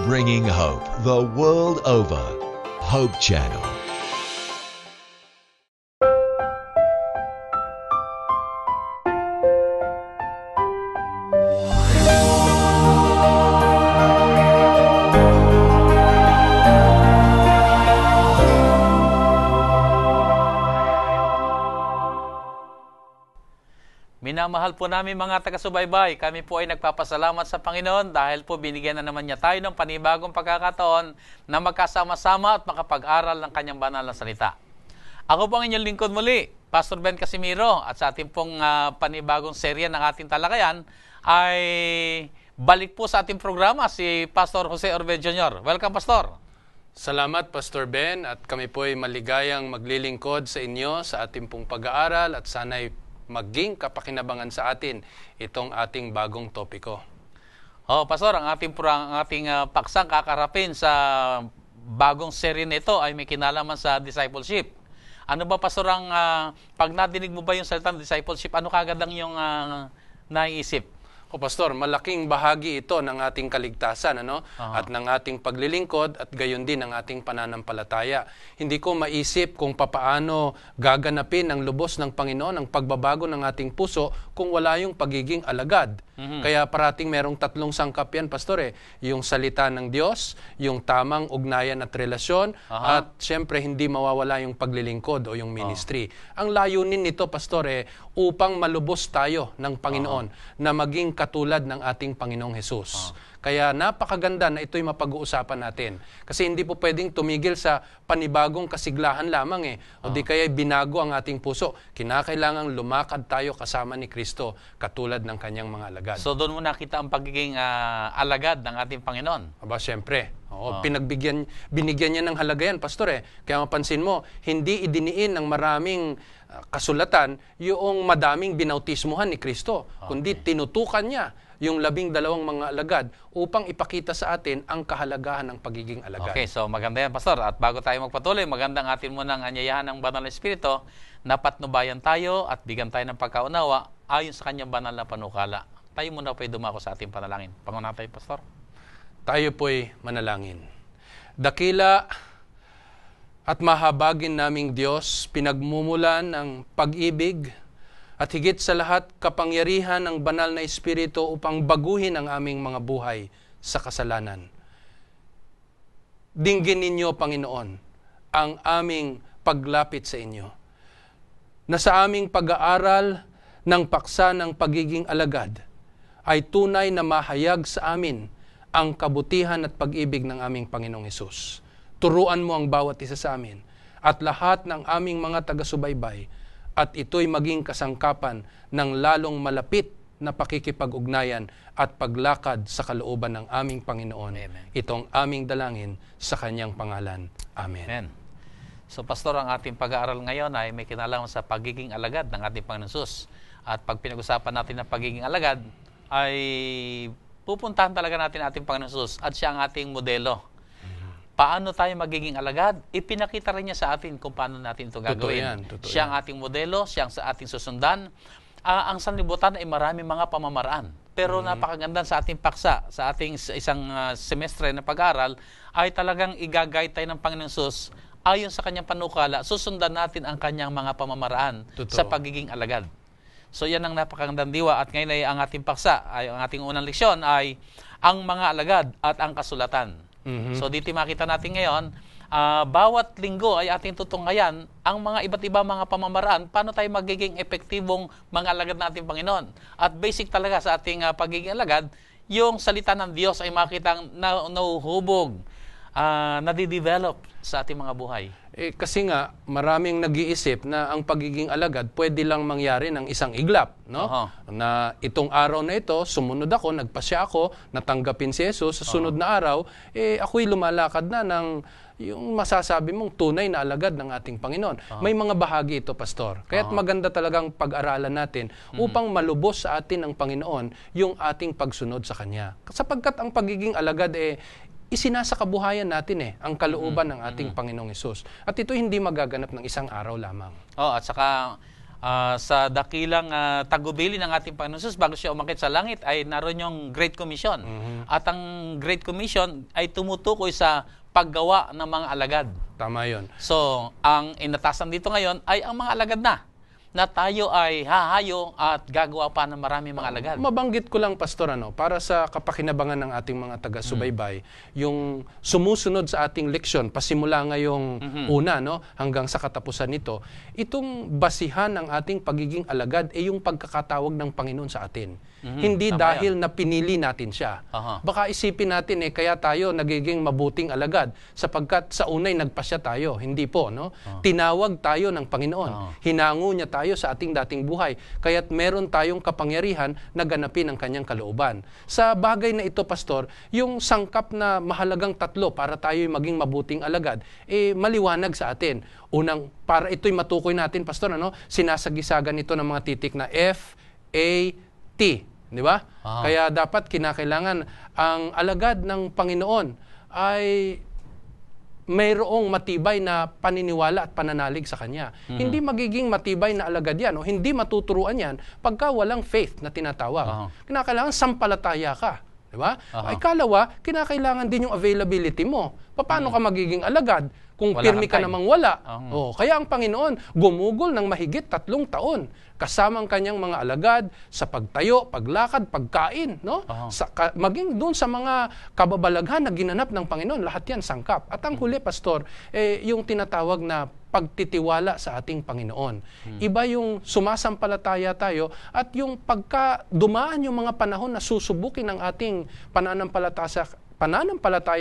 Bringing hope the world over. Hope Channel. Minamahal po namin mga taga-subaybay, kami po ay nagpapasalamat sa Panginoon dahil po binigyan na naman niya tayo ng panibagong pagkakataon na magkasama-sama at makapag-aral ng kanyang banal na salita. Ako po ang inyong lingkod muli, Pastor Ben Casimiro, at sa ating pong panibagong serye ng ating talakayan ay balik po sa ating programa si Pastor Jose Orbe Jr. Welcome, Pastor! Salamat, Pastor Ben, at kami po ay maligayang maglilingkod sa inyo sa ating pong pag-aaral at sana'y maging kapakinabangan sa atin itong ating bagong topiko. Pastor, ang ating paksang kakarapin sa bagong serye nito ay may kinalaman sa discipleship. Ano ba, Pastor, ang pag nadinig mo ba yung salitang discipleship, ano kagad ang yung naiisip? Pastor, malaking bahagi ito ng ating kaligtasan, at ng ating paglilingkod at gayon din ng ating pananampalataya. Hindi ko maisip kung papaano gaganapin ang lubos ng Panginoon ang pagbabago ng ating puso kung wala yung pagiging alagad. Kaya parating merong tatlong sangkap yan, Pastor. Yung salita ng Diyos, yung tamang ugnayan at relasyon, at syempre hindi mawawala yung paglilingkod o yung ministry. Ang layunin nito, Pastor, upang malubos tayo ng Panginoon na maging katulad ng ating Panginoong Hesus. Kaya napakaganda na ito'y mapag-uusapan natin. Kasi hindi po pwedeng tumigil sa panibagong kasiglahan lamang o di kaya binago ang ating puso. Kinakailangang lumakad tayo kasama ni Kristo katulad ng kanyang mga alagad. So doon mo nakita ang pagiging alagad ng ating Panginoon? Aba, syempre. Binigyan niya ng halaga yan, Pastor. Kaya mapansin mo, hindi idiniin ng maraming kasulatan yung madaming binautismuhan ni Kristo. Kundi tinutukan niya yung 12 mga alagad upang ipakita sa atin ang kahalagahan ng pagiging alagad. Okay, so maganda yan, Pastor. At bago tayo magpatuloy, magandang atin mo ng anyayahan ng Banal na Espiritu na patnubayan tayo at bigyan tayo ng pagkaunawa ayon sa kanyang banal na panukala. Tayo muna po'y dumako sa ating panalangin. Pangunahan tayo, Pastor. Tayo po'y manalangin. Dakila at mahabagin naming Diyos, pinagmumulan ng pag-ibig at higit sa lahat kapangyarihan ng banal na Espiritu upang baguhin ang aming mga buhay sa kasalanan. Dinggin ninyo, Panginoon, ang aming paglapit sa inyo, na sa aming pag-aaral ng paksa ng pagiging alagad ay tunay na mahayag sa amin ang kabutihan at pag-ibig ng aming Panginoong Hesus. Turuan mo ang bawat isa sa amin at lahat ng aming mga taga-subaybay at ito'y maging kasangkapan ng lalong malapit na pakikipag-ugnayan at paglakad sa kalooban ng aming Panginoon. Amen. Itong aming dalangin sa kanyang pangalan. Amen. Amen. So, Pastor, ang ating pag-aaral ngayon ay may kinalaman sa pagiging alagad ng ating Panginoon Hesus. At pag pinag-usapan natin ang pagiging alagad, ay pupuntahan talaga natin ating Panginoon Hesus at siya ang ating modelo. Paano tayo magiging alagad? Ipinakita rin niya sa atin kung paano natin ito gagawin. Siya ang ating modelo, siya ang sa ating susundan. Ang sanlibutan ay maraming mga pamamaraan. Pero napakaganda sa ating paksa, sa ating isang semestre na pag-aaral, ay talagang igagay tayo ng Panginoon Hesus ayon sa kanyang panukala, susundan natin ang kanyang mga pamamaraan sa pagiging alagad. So yan ang napakagandang diwa at ngayon ay ang ating paksa, ay ang ating unang leksyon ay ang mga alagad at ang kasulatan. So dito makita natin ngayon, bawat linggo ay ating tutunghayan ang mga iba't iba mga pamamaraan paano tayo magiging epektibong mga alagad nating Panginoon. At basic talaga sa ating pagiging alagad, yung salita ng Diyos ay makitang nahuhubog, nadidevelop sa ating mga buhay. Kasi nga, maraming nag-iisip na ang pagiging alagad pwede lang mangyari ng isang iglap. Na itong araw na ito, sumunod ako, nagpasya ako, natanggapin si Jesus, sa sunod na araw, ako'y lumalakad na ng yung masasabi mong tunay na alagad ng ating Panginoon. May mga bahagi ito, Pastor. Kaya't maganda talagang pag-aralan natin upang malubos sa atin ng Panginoon yung ating pagsunod sa Kanya. Sapagkat ang pagiging alagad isinasa kabuhayan natin ang kalooban ng ating Panginoong Hesus. At ito hindi magaganap ng isang araw lamang. At saka sa dakilang tagubili ng ating Panginoon Jesus bago siya umakyat sa langit ay naroon yung Great Commission. At ang Great Commission ay tumutukoy sa paggawa ng mga alagad. Tama yun. So, ang inatasan dito ngayon ay ang mga alagad na tayo ay hahayo at gagawa pa ng marami mga alagad. Mabanggit ko lang, Pastor, para sa kapakinabangan ng ating mga taga-subaybay, yung sumusunod sa ating leksyon, pasimula ngayong una, hanggang sa katapusan nito, itong basihan ng ating pagiging alagad ay yung pagkakatawag ng Panginoon sa atin. Hindi dahil na pinili natin siya. Baka isipin natin, kaya tayo nagiging mabuting alagad sapagkat sa unay nagpasya tayo. Hindi po, Tinawag tayo ng Panginoon. Hinango niya tayo sa ating dating buhay. Kaya't meron tayong kapangyarihan na ganapin ang kanyang kalooban. Sa bagay na ito, Pastor, yung sangkap na mahalagang tatlo para tayo maging mabuting alagad, maliwanag sa atin. Unang, para ito'y matukoy natin, Pastor, sinasagisagan ito ng mga titik na F, A, T. Di ba? Kaya dapat kinakailangan ang alagad ng Panginoon ay mayroong matibay na paniniwala at pananalig sa Kanya. Hindi magiging matibay na alagad yan o hindi matuturuan yan pagka walang faith na tinatawag. Kinakailangan sampalataya ka. Di ba? Ay kalawa, kinakailangan din yung availability mo. Paano ka magiging alagad kung pirmi ka namang wala? Kaya ang Panginoon gumugol ng mahigit 3 taon kasama ang kanyang mga alagad sa pagtayo, paglakad, pagkain, maging doon sa mga kababalaghan na ginanap ng Panginoon, lahat yan sangkap. At ang huli, Pastor, yung tinatawag na pagtitiwala sa ating Panginoon. Iba yung sumasampalataya tayo at yung pagka dumaan yung mga panahon na susubukin ng ating pananampalataya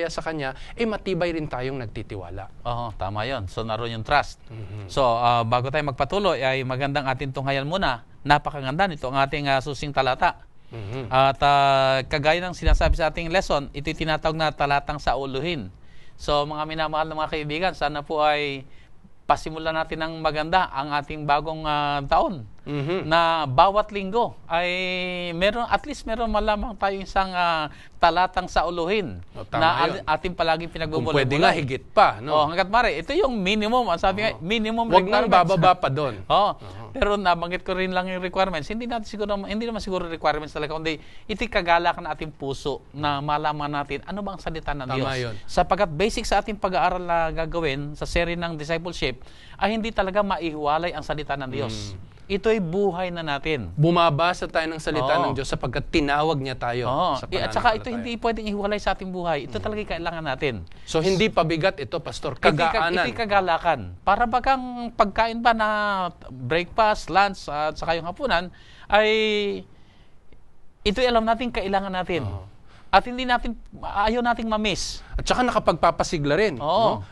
sa Kanya, matibay rin tayong nagtitiwala. Tama yun. So, naroon yung trust. So, bago tayo magpatuloy, ay magandang ating tunghayan muna. Napakaganda nito ang ating susing talata. At kagaya ng sinasabi sa ating lesson, ito'y tinatawag na talatang sa uluhin. So, mga minamahal na mga kaibigan, sana po ay pasimulan natin ng maganda ang ating bagong taon. Na bawat linggo ay at least meron malamang tayo isang talatang sa uluhin na ating palaging pinagbubulay. Kung pwede nga higit pa. Hanggat mare, ito yung minimum. Sabi nga, minimum Huwag requirements. nang bababa pa doon. Pero nabanggit ko rin lang yung requirements. Hindi naman siguro requirements talaga, kundi ito'y kagalakan ng ating puso na malaman natin ano ba ang salita ng Diyos. Yun. Sapagkat basic sa ating pag-aaral na gagawin sa series ng discipleship ay hindi talaga maihiwalay ang salita ng Diyos. Ito'y buhay na natin. Bumabasa tayo ng salita ng Diyos sapagkat tinawag niya tayo sa pananampalataya. At saka ito hindi pwedeng ihiwalay sa ating buhay. Ito talaga kailangan natin. So hindi pabigat ito, Pastor. Kagaanan. Ito'y kagalakan. Para bagang pagkain ba na breakfast, lunch, at saka yung hapunan, ay ito'y alam natin, kailangan natin. At ayaw nating ma-miss. At saka nakapagpapasigla rin.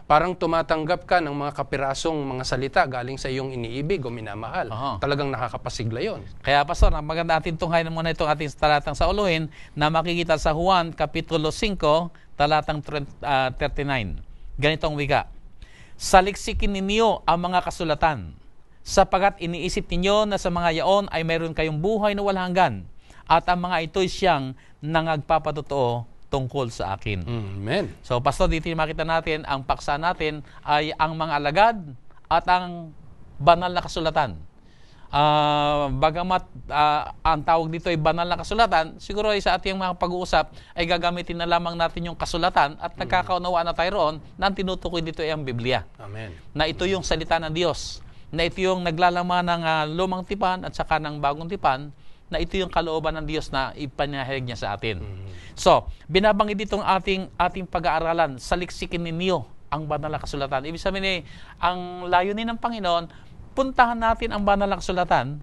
Parang tumatanggap ka ng mga kapirasong mga salita galing sa iyong iniibig o minamahal. Talagang nakakapasigla yon. Kaya, Pastor, maganda ating tunghayan muna itong ating talatang sa uluhin na makikita sa Juan, Kapitulo 5, talatang 39. Ganitong wika. Saliksikin ninyo ang mga kasulatan, sapagat iniisip ninyo na sa mga yaon ay mayroon kayong buhay na walang hanggan, at ang mga ito'y siyang nangagpapatotoo tungkol sa akin. Amen. So, Pastor, dito makita natin, ang paksa natin ay ang mga alagad at ang banal na kasulatan. Bagamat ang tawag dito ay banal na kasulatan, siguro ay sa ating mga pag-uusap ay gagamitin na lamang natin yung kasulatan at nagkakaunawaan na tayo roon na ang tinutukoy dito ay ang Biblia. Amen. Na ito yung salita ng Diyos. Na ito yung naglalaman ng lumang tipan at saka ng bagong tipan, na ito yung kalooban ng Diyos na ipanahayag niya sa atin. So, binabanggit ditong ating pag-aaralan, saliksikin ninyo ang banal na kasulatan. Ibig sabihin ang layunin ng Panginoon, puntahan natin ang banal na kasulatan,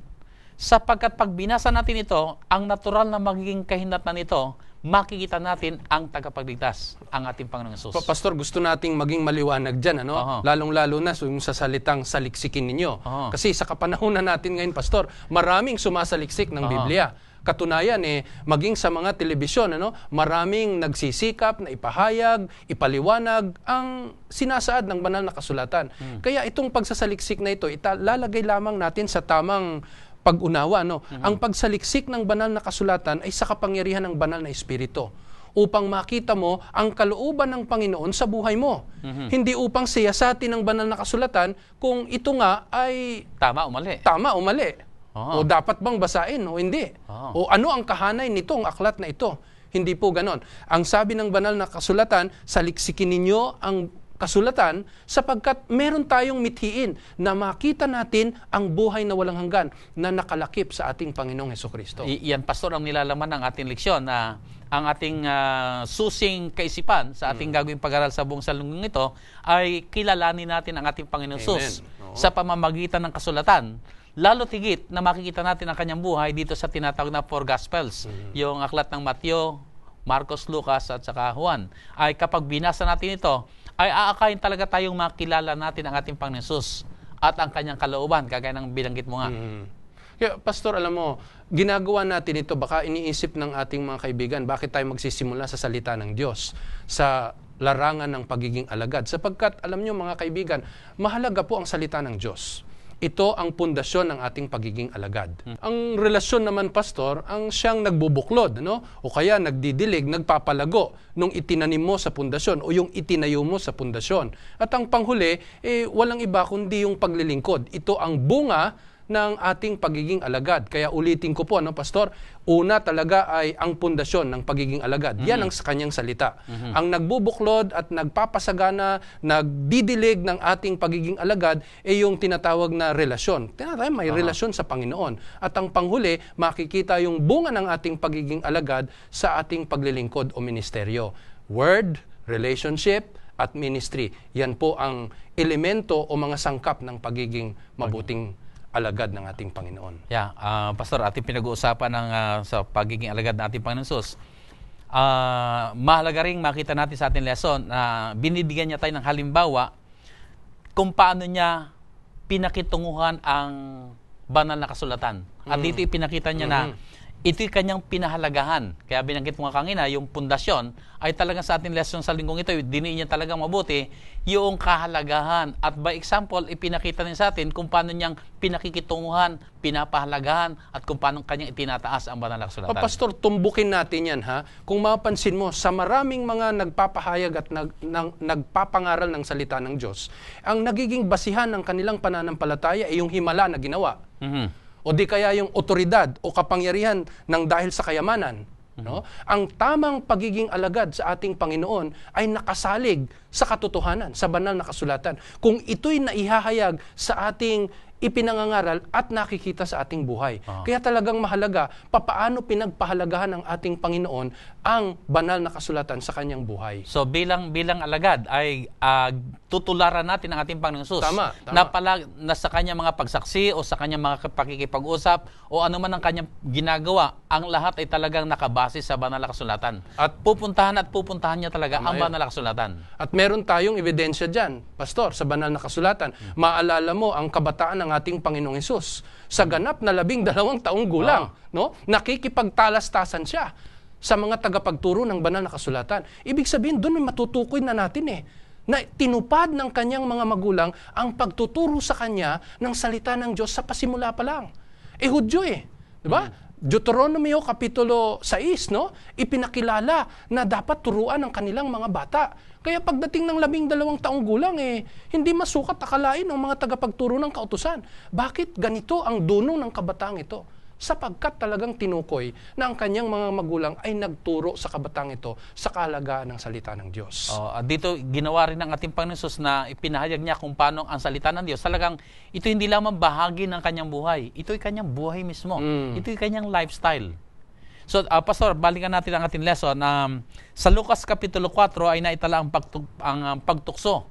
sapagkat pag binasa natin ito, ang natural na magiging kahinatnan nito, makikita natin ang tagapagligtas, ang ating Panginoong Hesus. Pastor, gusto nating maging maliwanag dyan, lalong-lalo na yung sa salitang saliksikin ninyo. Kasi sa kapanahunan natin ngayon, Pastor, maraming sumasaliksik ng Biblia. Katunayan, maging sa mga telebisyon, maraming nagsisikap na ipahayag, ipaliwanag ang sinasaad ng banal na kasulatan. Kaya itong pagsasaliksik na ito, lalagay lamang natin sa tamang pag-unawa. Ang pagsaliksik ng banal na kasulatan ay sa kapangyarihan ng banal na Espiritu. upang makita mo ang kalooban ng Panginoon sa buhay mo. Hindi upang siyasatin ng banal na kasulatan kung ito nga ay Tama o mali? tama o mali. Oo. O dapat bang basain o hindi. O ano ang kahanay nitong aklat na ito. Hindi po ganon. Ang sabi ng banal na kasulatan, saliksikin ninyo ang kasulatan sapagkat meron tayong mithiin na makita natin ang buhay na walang hanggan na nakalakip sa ating Panginoong Hesukristo. Yan, Pastor, ang nilalaman ng ating leksyon na ang ating susing kaisipan sa ating gagawing pag-aral sa buong salunggong ito ay kilalanin natin ang ating Panginoong Sus sa pamamagitan ng kasulatan. Lalo tigit na makikita natin ang kanyang buhay dito sa tinatawag na Four Gospels. Yung aklat ng Mateo, Marcos, Lucas at saka Juan. Ay kapag binasa natin ito, ay aakayin talaga tayong makilala natin ang ating Panginoon Sus at ang kanyang kalooban, kagaya ng binanggit mo nga. Kaya, Pastor, alam mo, ginagawa natin ito, baka iniisip ng ating mga kaibigan, bakit tayo magsisimula sa salita ng Diyos, sa larangan ng pagiging alagad? Sapagkat, alam nyo mga kaibigan, mahalaga po ang salita ng Diyos. Ito ang pundasyon ng ating pagiging alagad. Ang relasyon naman, Pastor, ang siyang nagbubuklod, no? O kaya nagdidilig, nagpapalago nung itinanim mo sa pundasyon o yung itinayo mo sa pundasyon. At ang panghuli, walang iba kundi yung paglilingkod. Ito ang bunga ng ating pagiging alagad. Kaya ulitin ko po, Pastor, una talaga ay ang pundasyon ng pagiging alagad. Yan ang sa kanyang salita. Ang nagbubuklod at nagpapasagana, nagdidilig ng ating pagiging alagad ay yung tinatawag na relasyon. May relasyon sa Panginoon. At ang panghuli, makikita yung bunga ng ating pagiging alagad sa ating paglilingkod o ministeryo. Word, relationship, at ministry. Yan po ang elemento o mga sangkap ng pagiging mabuting alagad ng ating Panginoon. Yeah, Pastor, ating pinag-uusapan ng sa pagiging alagad ng ating Panginoon Sus. Mahalaga ring makita natin sa ating lesson na binibigyan niya tayo ng halimbawa kung paano niya pinakitunguhan ang banal na kasulatan. At dito ipinakita niya na ito'y kanyang pinahalagahan. Kaya binanggit mo nga kanina, yung pundasyon ay talagang sa ating lesson sa linggong ito, diniin niya talagang mabuti yung kahalagahan. At by example, ipinakita niya sa atin kung paano niyang pinakikitunguhan, pinapahalagahan, at kung paano kanyang itinataas ang banal na kasulatan. Pastor, tumbukin natin yan, ha? Kung mapapansin mo, sa maraming mga nagpapahayag at nagpapangaral ng salita ng Diyos, ang nagiging basihan ng kanilang pananampalataya ay yung himala na ginawa. O di kaya yung otoridad o kapangyarihan ng dahil sa kayamanan. No? Ang tamang pagiging alagad sa ating Panginoon ay nakasalig sa katotohanan, sa banal na kasulatan. Kung ito'y naihahayag sa ating ipinangangaral at nakikita sa ating buhay. Kaya talagang mahalaga, papaano pinagpahalagahan ng ating Panginoon ang banal na kasulatan sa kanyang buhay. So bilang alagad ay tutularan natin ang ating Panginoon Sus. Tama. Na sa kanyang mga pagsaksi o sa kanyang mga pakikipag-usap o ano man ang kanyang ginagawa, ang lahat ay talagang nakabase sa banal na kasulatan. At pupuntahan niya talaga ang banal na kasulatan. At meron tayong ebidensya dyan, Pastor, sa banal na kasulatan. Maalala mo ang kabataan ng ating Panginoong Hesus. Sa ganap na 12 taong gulang, no? Nakikipagtalastasan siya sa mga tagapagturo ng banal na kasulatan. Ibig sabihin, doon may matutukoy na natin na tinupad ng kanyang mga magulang ang pagtuturo sa kanya ng salita ng Diyos sa pasimula pa lang. Hudyo di ba? Deuteronomio Kapitulo 6, no? Ipinakilala na dapat turuan ng kanilang mga bata. Kaya pagdating ng 12 taong gulang, hindi masukat akalain ng mga tagapagturo ng kautusan. Bakit ganito ang dunong ng kabataang ito? Sapagkat talagang tinukoy na ang kanyang mga magulang ay nagturo sa kabataang ito sa kahalagahan ng salita ng Diyos. Dito, ginawa rin ng ating Panginoon Sus na ipinahayag niya kung paano ang salita ng Diyos. Talagang ito hindi lamang bahagi ng kanyang buhay. Ito'y kanyang buhay mismo. Ito'y kanyang lifestyle. So, Pastor, balikan natin ang ating lesson. Sa Lucas Kapitulo 4 ay naitala ang pagtukso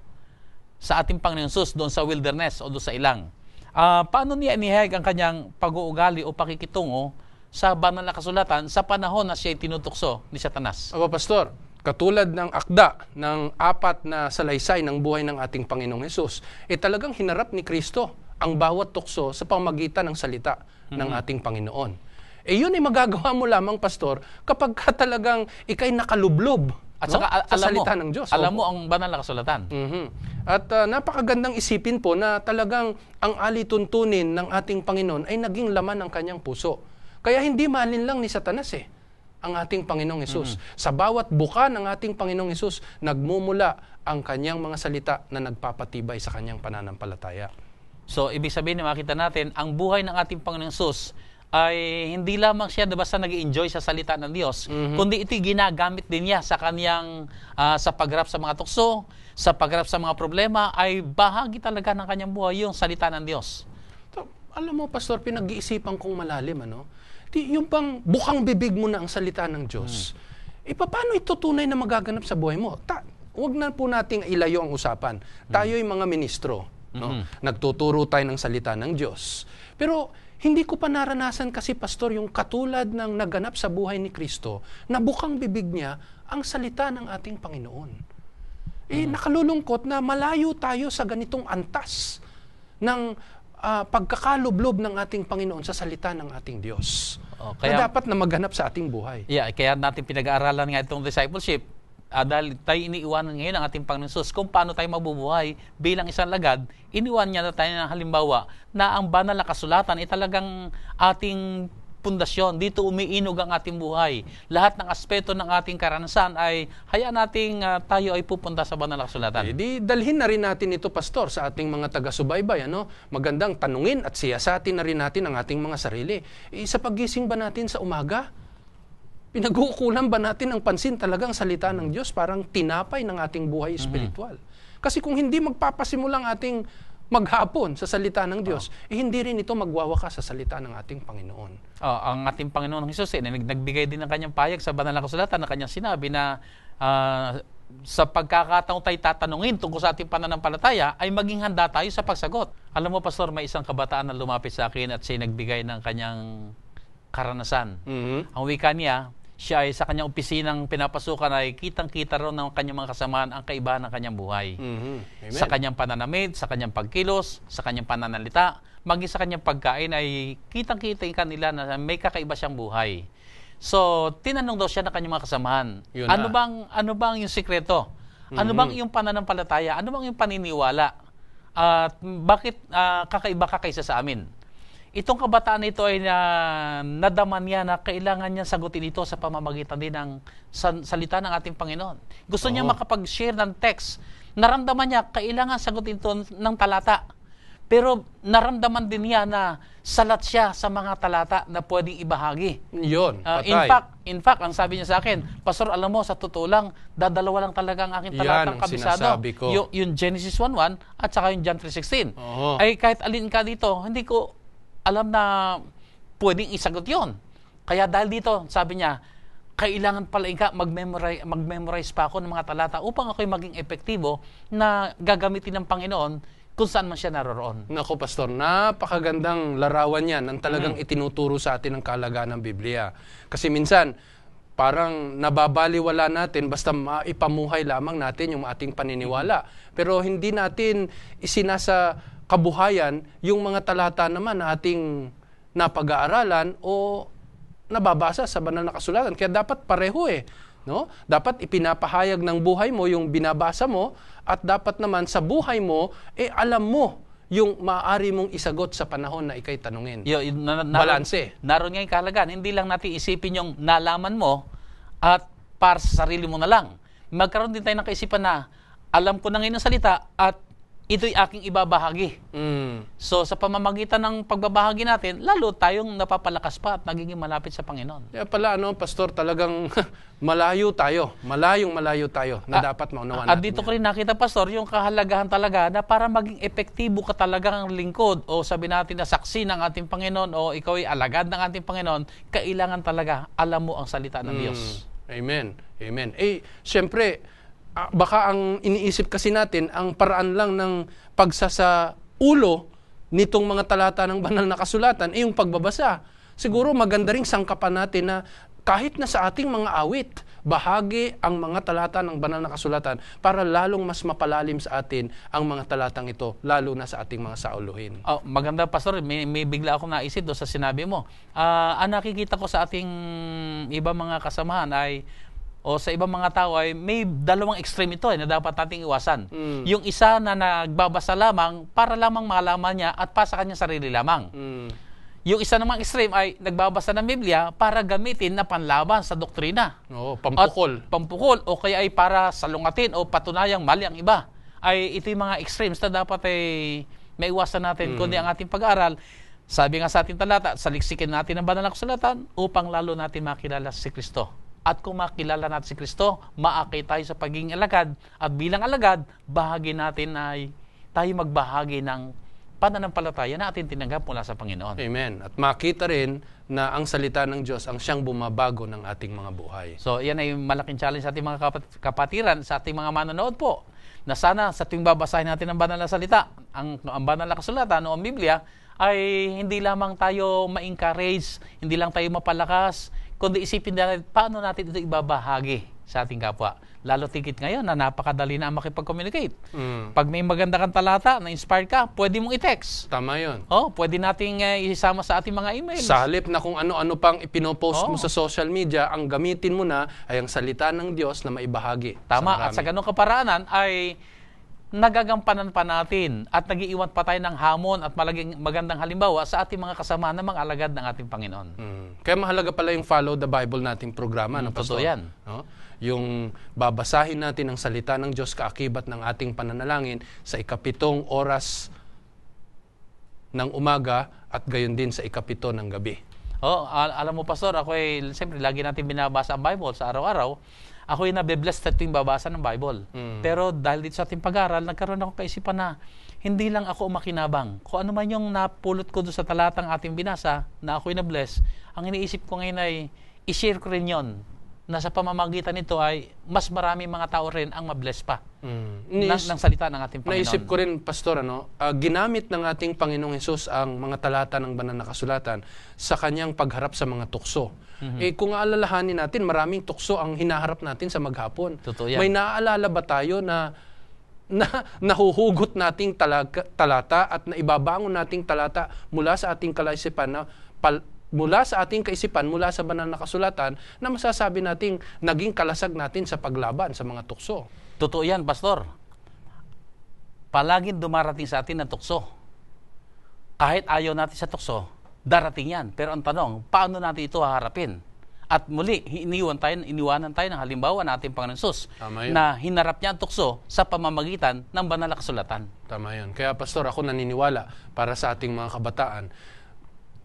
sa ating Panginoon Sus doon sa wilderness o doon sa ilang. Paano niya inihayag ang kanyang pag-uugali o pakikitungo sa banal na kasulatan sa panahon na siya'y tinutukso ni Satanas? Pastor, katulad ng akda ng 4 na salaysay ng buhay ng ating Panginoong Hesus, talagang hinarap ni Kristo ang bawat tukso sa pamamagitan ng salita ng ating Panginoon. Yun ay magagawa mo lamang, Pastor, kapag talagang ikay nakalublob at saka, sa salita ng Diyos. Alam mo ang banal na kasulatan. At napakagandang isipin po na talagang ang alituntunin ng ating Panginoon ay naging laman ng kanyang puso. Kaya hindi mahalin lang ni Satanas ang ating Panginoong Hesus. Sa bawat buka ng ating Panginoong Hesus, nagmumula ang kanyang mga salita na nagpapatibay sa kanyang pananampalataya. So, ibig sabihin na makita natin, ang buhay ng ating Panginoong Hesus ay hindi lamang siya basta nag-enjoy sa salita ng Diyos, kundi ito'y ginagamit din niya sa kanyang sa pagharap sa mga tukso, sa pagharap sa mga problema, ay bahagi talaga ng kanyang buhay yung salita ng Diyos. So, alam mo, Pastor, pinag-iisipan kong malalim, yung pang bukang bibig mo na ang salita ng Diyos, paano ito tunay na magaganap sa buhay mo? Huwag na po nating ilayo ang usapan. Tayo'y mga ministro, nagtuturo tayo ng salita ng Diyos. Pero hindi ko pa naranasan kasi, Pastor, yung katulad ng naganap sa buhay ni Kristo, na bukang bibig niya ang salita ng ating Panginoon. Nakalulungkot na malayo tayo sa ganitong antas ng pagkakalublob ng ating Panginoon sa salita ng ating Diyos. Na dapat na maganap sa ating buhay. Yeah, kaya natin pinag-aaralan nga itong discipleship. Dahil tayo iniiwanan ngayon ang ating Panginoon Jesus kung paano tayo mabubuhay bilang isang lagad, iniwan niya na tayo ng halimbawa na ang banal na kasulatan ay talagang ating pundasyon. Dito umiinog ang ating buhay. Lahat ng aspeto ng ating karanasan ay hayaan nating tayo ay pupunta sa banal na kasulatan. Dalhin na rin natin ito, Pastor, sa ating mga taga-subaybay. Magandang tanungin at siyasatin na rin natin ang ating mga sarili. Sa pagising ba natin sa umaga? Pinag-uukulan ba natin ang pansin talagang salita ng Diyos parang tinapay ng ating buhay espiritual? Kasi kung hindi magpapasimulang ating maghapon sa salita ng Diyos, hindi rin ito magwawakas sa salita ng ating Panginoon. Ang ating Panginoon Jesus, nagbigay din ng kanyang payag sa banal na kasulatan na kanyang sinabi na sa pagkakataong tayo tatanungin tungkol sa ating pananampalataya, ay maging handa tayo sa pagsagot. Alam mo, Pastor, may isang kabataan na lumapit sa akin at siya nagbigay ng kanyang karanasan. Ang wika niya, siya ay sa kanyang opisinang pinapasukan ay kitang-kita ron ng kanyang mga kasamahan ang kaibahan ng kanyang buhay. Sa kanyang pananamit, sa kanyang pagkilos, sa kanyang pananalita, maging sa kanyang pagkain ay kitang-kita kanila na may kakaiba siyang buhay. So, tinanong daw siya ng kanyang mga kasamahan, ano bang yung sikreto? Ano bang yung pananampalataya? Ano bang yung paniniwala? At bakit kakaiba ka kaysa sa amin? Itong kabataan nito ay nadaman niya na kailangan niya sagutin ito sa pamamagitan din ng salita ng ating Panginoon. Gusto niya makapag-share ng text. Naramdaman niya kailangan sagutin ito ng talata. Pero naramdaman din niya na salat siya sa mga talata na pwedeng ibahagi. Yun, patay. In fact, ang sabi niya sa akin, Pastor, alam mo, sa totoo lang, dadalawa lang talaga ang aking talatang kabisado. Yung Genesis 1:1 at saka yung John 3:16. Ay kahit alin ka dito, hindi ko alam na pwedeng isagot yon. Kaya dahil dito, sabi niya, kailangan pala mag-memorize pa ako ng mga talata upang ako'y maging epektibo na gagamitin ng Panginoon kung saan man siya naroroon. Naku, Pastor, napakagandang larawan yan ang talagang itinuturo sa atin ng kaalagaan ng Biblia. Kasi minsan, parang nababaliwala natin basta maipamuhay lamang natin yung ating paniniwala. Pero hindi natin isinasa kabuhayan yung mga talata naman na ating napag-aaralan o nababasa sa banal na kasulatan. Kaya dapat pareho no? Dapat ipinapahayag ng buhay mo yung binabasa mo at dapat naman sa buhay mo alam mo yung maaari mong isagot sa panahon na ikay tanungin. Balanse. Naroon nga yung kahalagaan. Hindi lang natin isipin yung nalaman mo at para sa sarili mo na lang. Magkaroon din tayo ng kaisipan na alam ko na ngayon ang salita at ito'y aking ibabahagi. So, sa pamamagitan ng pagbabahagi natin, lalo tayong napapalakas pa at nagiging malapit sa Panginoon. Kaya pala, Pastor, talagang malayo tayo na dapat maunawaan natin. At dito ko rin nakita, Pastor, yung kahalagahan talaga na para maging epektibo ka talaga ng lingkod o sabi natin na saksi ng ating Panginoon o ikaw ay alagad ng ating Panginoon, kailangan talaga alam mo ang salita ng Diyos. Amen. Siyempre, baka ang iniisip kasi natin, ang paraan lang ng pagsasaulo nitong mga talata ng banal na kasulatan ay yung pagbabasa. Siguro maganda ring sangkapan natin na kahit na sa ating mga awit, bahagi ang mga talata ng banal na kasulatan para lalong mas mapalalim sa atin ang mga talatang ito, lalo na sa ating mga sauluhin. Maganda, Pastor. May bigla akong naisip doon sa sinabi mo. Ang nakikita ko sa ating ibang mga kasamahan ay o sa ibang mga tao ay may dalawang extreme ito na dapat nating iwasan. Yung isa na nagbabasa lamang para lamang malaman niya at para sa kanyang sarili lamang. Yung isa namang extreme ay nagbabasa ng Biblia para gamitin na panlaban sa doktrina. Oo, pampukol. At pampukol o kaya ay para salungatin o patunayang mali ang iba. Ay ito yung mga extremes na dapat ay maiwasan natin. Kundi ang ating pag-aaral, sabi nga sa ating talata, saliksikin natin ang banal na kasulatan upang lalo natin makilala si Kristo. At kung makilala natin si Kristo, maakay tayo sa pagiging alagad. At bilang alagad, bahagi natin ay tayo magbahagi ng pananampalataya na ating tinanggap mula sa Panginoon. Amen. At makita rin na ang salita ng Diyos ang siyang bumabago ng ating mga buhay. So, yan ay malaking challenge sa ating mga kapatiran, sa ating mga manonood po, na sana sa tuwing babasahin natin ang banal na salita, ang banal na kasulatan o ang Biblia, ay hindi lamang tayo ma-encourage, hindi lang tayo mapalakas, kundi isipin natin paano natin ito ibabahagi sa ating kapwa. Lalo tigit ngayon na napakadali na makipag-communicate. Pag may maganda kang talata, na-inspired ka, pwede mong i-text. Tama yun. Pwede nating isama sa ating mga emails. Sa halip na kung ano-ano pang ipinopost mo sa social media, ang gamitin mo na ay ang salita ng Diyos na maibahagi. Tama. At sa ganong kaparaanan ay nagagampanan pa natin at nagiiwan pa tayo ng hamon at magandang halimbawa sa ating mga kasama na mga alagad ng ating Panginoon. Kaya mahalaga pala yung Follow the Bible nating programa. Totoo yan. No? Yung babasahin natin ang salita ng Diyos kaakibat ng ating pananalangin sa 7 oras ng umaga at gayon din sa 7 ng gabi. Alam mo, Pastor, ako ay, siyempre, lagi natin binabasa ang Bible sa araw-araw. Ako ay nabe-bless sa tuwing babasa ng Bible. Pero dahil dito sa ating pag-aaral, nagkaroon ako kaisipan na hindi lang ako makinabang. Kung ano man yung napulot ko doon sa talatang ating binasa na ako'y na-bless, ang iniisip ko ngayon ay i-share ko rin yun na sa pamamagitan nito ay mas marami mga tao rin ang ma-bless pa ng salita ng ating Panginoon. Naisip ko rin, Pastor, ginamit ng ating Panginoong Hesus ang mga talata ng banal na kasulatan sa kanyang pagharap sa mga tukso. Kung aalalahanin natin, maraming tukso ang hinaharap natin sa maghapon. Totoo yan. May naaalala ba tayo na nahuhugot nating talata at naibabangon nating talata mula sa ating kaisipan mula sa ating kaisipan, mula sa banal na kasulatan, na masasabi nating naging kalasag natin sa paglaban sa mga tukso. Totoo yan, Pastor. Palaging dumarating sa atin ng tukso. Kahit ayaw natin sa tukso, darating yan. Pero ang tanong, paano natin ito haharapin? At muli, iniwanan tayo ng halimbawa ng ating Panginoon Hesus na hinarap niya ang tukso sa pamamagitan ng banal na kasulatan. Tama yun. Kaya, Pastor, ako naniniwala para sa ating mga kabataan,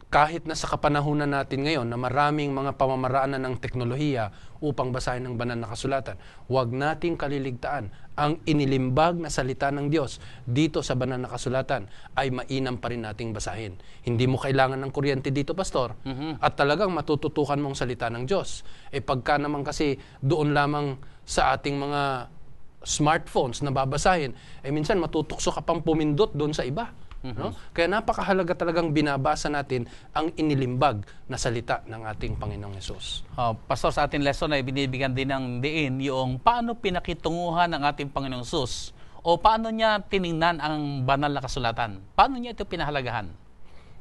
kahit na sa kapanahunan natin ngayon na maraming mga pamamaraanan ng teknolohiya upang basahin ang banal na kasulatan, huwag nating kaliligtaan ang inilimbag na salita ng Diyos dito sa banal na kasulatan ay mainam pa rin nating basahin. Hindi mo kailangan ng kuryente dito, Pastor, at talagang matututukan mong salita ng Diyos. Pagka naman kasi doon lamang sa ating mga smartphones na babasahin, minsan matutukso ka pang pumindot doon sa iba. No? Kaya napakahalaga talagang binabasa natin ang inilimbag na salita ng ating Panginoong Hesus. Pastor, sa ating lesson ay binibigyan din ng diin yung paano pinakitunguhan ng ating Panginoong Hesus o paano niya tiningnan ang banal na kasulatan. Paano niya ito pinahalagahan?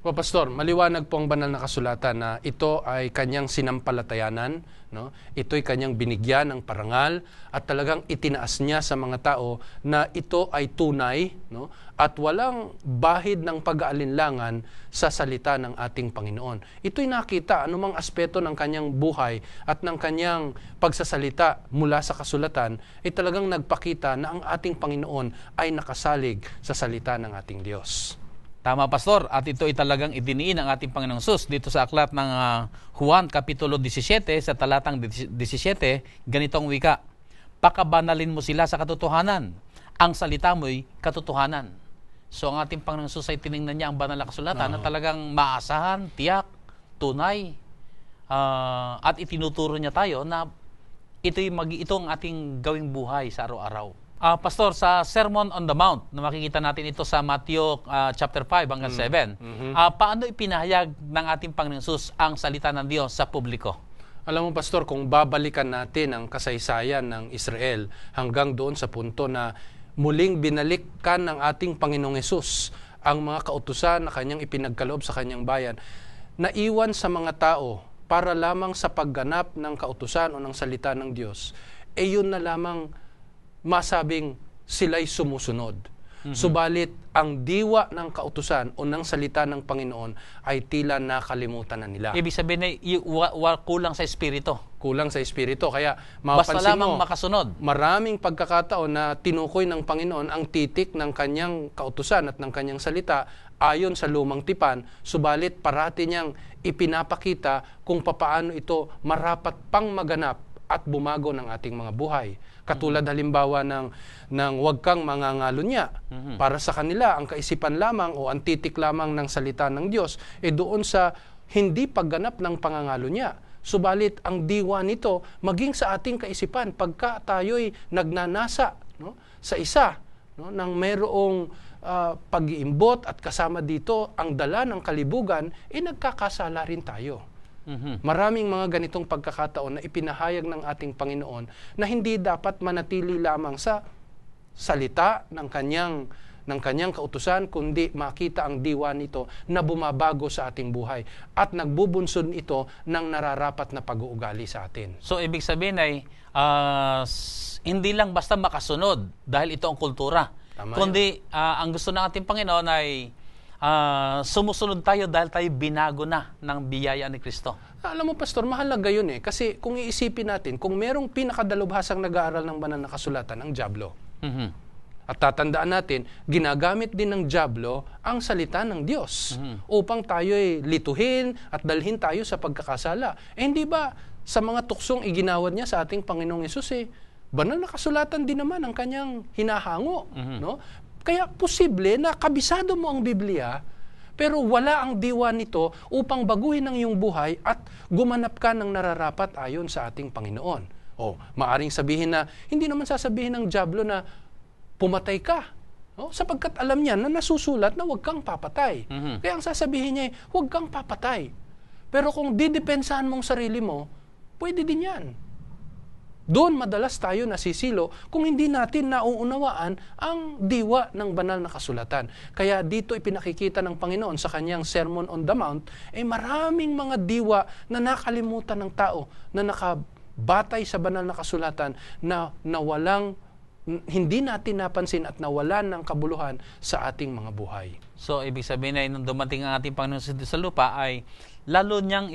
Pastor, maliwanag po ang banal na kasulatan na ito ay kanyang sinampalatayanan, no? Ito'y kanyang binigyan ng parangal at talagang itinaas niya sa mga tao na ito ay tunay, no? At walang bahid ng pag-aalinlangan sa salita ng ating Panginoon. Ito'y nakita anumang aspeto ng kanyang buhay at ng kanyang pagsasalita mula sa kasulatan ay talagang nagpakita na ang ating Panginoon ay nakasalig sa salita ng ating Diyos. Tama, Pastor. At ito ay talagang idiniin ng ating Panginoong Hesus dito sa aklat ng Juan, Kapitulo 17, sa talatang 17, ganitong wika, pakabanalin mo sila sa katotohanan. Ang salita mo'y katotohanan. So, ang ating Panginoong Hesus ay tinignan niya ang banal na kasulatan na talagang maasahan, tiyak, tunay, at itinuturo niya tayo na ito ang ating gawing buhay sa araw-araw. Pastor, sa Sermon on the Mount, na makikita natin ito sa Matthew chapter 5 hanggang 7, paano ipinahayag ng ating Panginoong Hesus ang salita ng Diyos sa publiko? Alam mo, Pastor, kung babalikan natin ang kasaysayan ng Israel hanggang doon sa punto na muling binalikan ng ating Panginoong Hesus ang mga kautusan na kanyang ipinagkaloob sa kanyang bayan, naiwan sa mga tao para lamang sa pagganap ng kautusan o ng salita ng Diyos, yun na lamang masabing sila'y sumusunod. Subalit, ang diwa ng kautusan o ng salita ng Panginoon ay tila nakalimutan na nila. Ibig sabihin ay kulang sa espiritu. Kulang sa espiritu. Kaya Basta mapapansin lamang mo, makasunod. maraming pagkakataon na tinukoy ng Panginoon ang titik ng kanyang kautusan at ng kanyang salita ayon sa lumang tipan, subalit parati niyang ipinapakita kung papaano ito marapat pang maganap at bumago ng ating mga buhay. Katulad halimbawa ng huwag kang mangangalunya. Para sa kanila, ang kaisipan lamang o ang titik lamang ng salita ng Diyos doon sa hindi pagganap ng pangangalunya. Subalit ang diwa nito maging sa ating kaisipan pagka tayo'y nagnanasa sa isa nang mayroong pag-iimbot at kasama dito ang dala ng kalibugan, nagkakasala rin tayo. Maraming mga ganitong pagkakataon na ipinahayag ng ating Panginoon na hindi dapat manatili lamang sa salita ng kanyang kautusan, kundi makita ang diwa nito na bumabago sa ating buhay at nagbubunsod ito ng nararapat na pag-uugali sa atin. So, ibig sabihin ay hindi lang basta makasunod dahil ito ang kultura. Tama Kundi ang gusto ng ating Panginoon ay sumusunod tayo dahil tayo binago na ng biyaya ni Kristo. Alam mo, Pastor, mahalaga yun Kasi kung iisipin natin, kung merong pinakadalubhasang nag-aaral ng banal na kasulatan, ang dyablo. At tatandaan natin, ginagamit din ng dyablo ang salita ng Diyos upang tayo'y lituhin at dalhin tayo sa pagkakasala. Hindi ba sa mga tuksong iginawad niya sa ating Panginoong Hesus banal na kasulatan din naman ang kanyang hinahango. No? Kaya posible na kabisado mo ang Biblia, pero wala ang diwa nito upang baguhin ang iyong buhay at gumanap ka ng nararapat ayon sa ating Panginoon. Maaring sabihin na, hindi naman sasabihin ng dyablo na pumatay ka. Sapagkat alam niya na nasusulat na huwag kang papatay. Kaya ang sasabihin niya huwag kang papatay. Pero kung didepensahan mong sarili mo, pwede din yan. Doon madalas tayo nasisilo kung hindi natin nauunawaan ang diwa ng banal na kasulatan. Kaya dito ipinakikita ng Panginoon sa kanyang Sermon on the Mount, maraming mga diwa na nakalimutan ng tao na nakabatay sa banal na kasulatan na hindi natin napansin at nawalan ng kabuluhan sa ating mga buhay. So, ibig sabihin ay nung dumating ang ating Panginoon sa lupa ay lalo niyang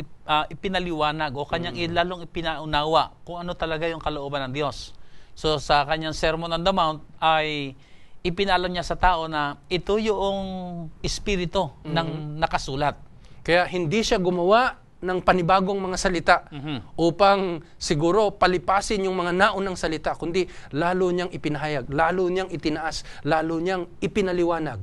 ipinaliwanag o kanyang lalong ipinaunawa kung ano talaga yung kalooban ng Diyos. So, sa kanyang Sermon on the Mount ay ipinalo niya sa tao na ito yung espiritu ng nakasulat. Kaya hindi siya gumawa ng panibagong mga salita upang siguro palipasin yung mga naunang salita, kundi lalo niyang ipinahayag, lalo niyang itinaas, lalo niyang ipinaliwanag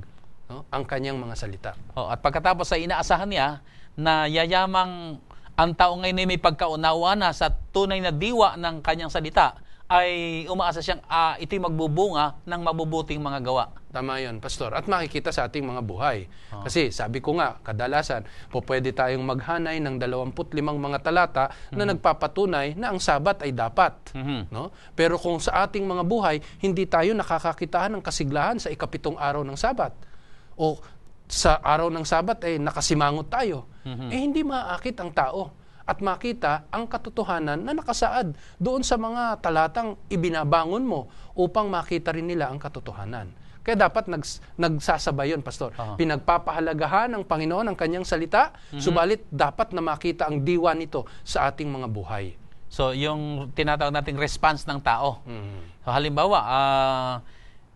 ang kanyang mga salita. At pagkatapos ay inaasahan niya na yayamang ang tao ngayon ay may pagkaunawa na sa tunay na diwa ng kanyang salita, ay umaasa siyang ito'y magbubunga ng mabubuting mga gawa. Tama yun, Pastor. At makikita sa ating mga buhay. Kasi sabi ko nga, kadalasan, pwede tayong maghanay ng 25 mga talata na nagpapatunay na ang Sabat ay dapat. No? Pero kung sa ating mga buhay, hindi tayo nakakakitaan ng kasiglahan sa ika-7 araw ng Sabat. O sa araw ng Sabat ay nakasimangot tayo. Hindi maaakit ang tao at makita ang katotohanan na nakasaad doon sa mga talatang ibinabangon mo upang makita rin nila ang katotohanan. Kaya dapat nagsasabay yun, Pastor. Pinagpapahalagahan ng Panginoon ang kanyang salita, subalit dapat na makita ang diwa nito sa ating mga buhay. So, yung tinatawag nating response ng tao. So, halimbawa,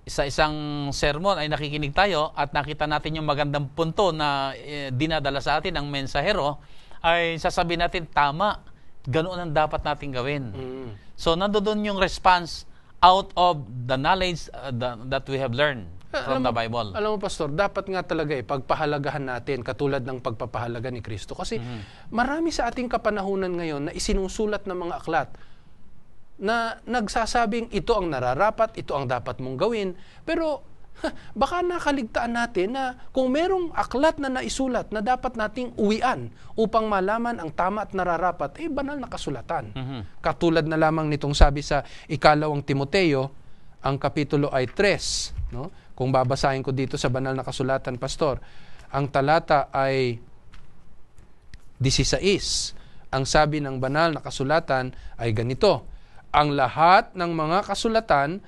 sa isang sermon ay nakikinig tayo at nakita natin yung magandang punto na dinadala sa atin ng mensahero, ay sasabihin natin, tama, ganoon ang dapat natin gawin. So, nandoon yung response out of the knowledge that we have learned from the Bible. Alam mo, Pastor, dapat nga talaga pagpahalagahan natin katulad ng pagpapahalaga ni Kristo. Kasi marami sa ating kapanahunan ngayon na isinusulat ng mga aklat na nagsasabing ito ang nararapat, ito ang dapat mong gawin. Pero baka nakaligtaan natin na kung merong aklat na naisulat na dapat nating uwian upang malaman ang tama at nararapat, banal na kasulatan. Katulad na lamang nitong sabi sa 2 Timoteo, ang kapitulo ay 3. No? Kung babasahin ko dito sa banal na kasulatan, Pastor, ang talata ay 16. Ang sabi ng banal na kasulatan ay ganito: ang lahat ng mga kasulatan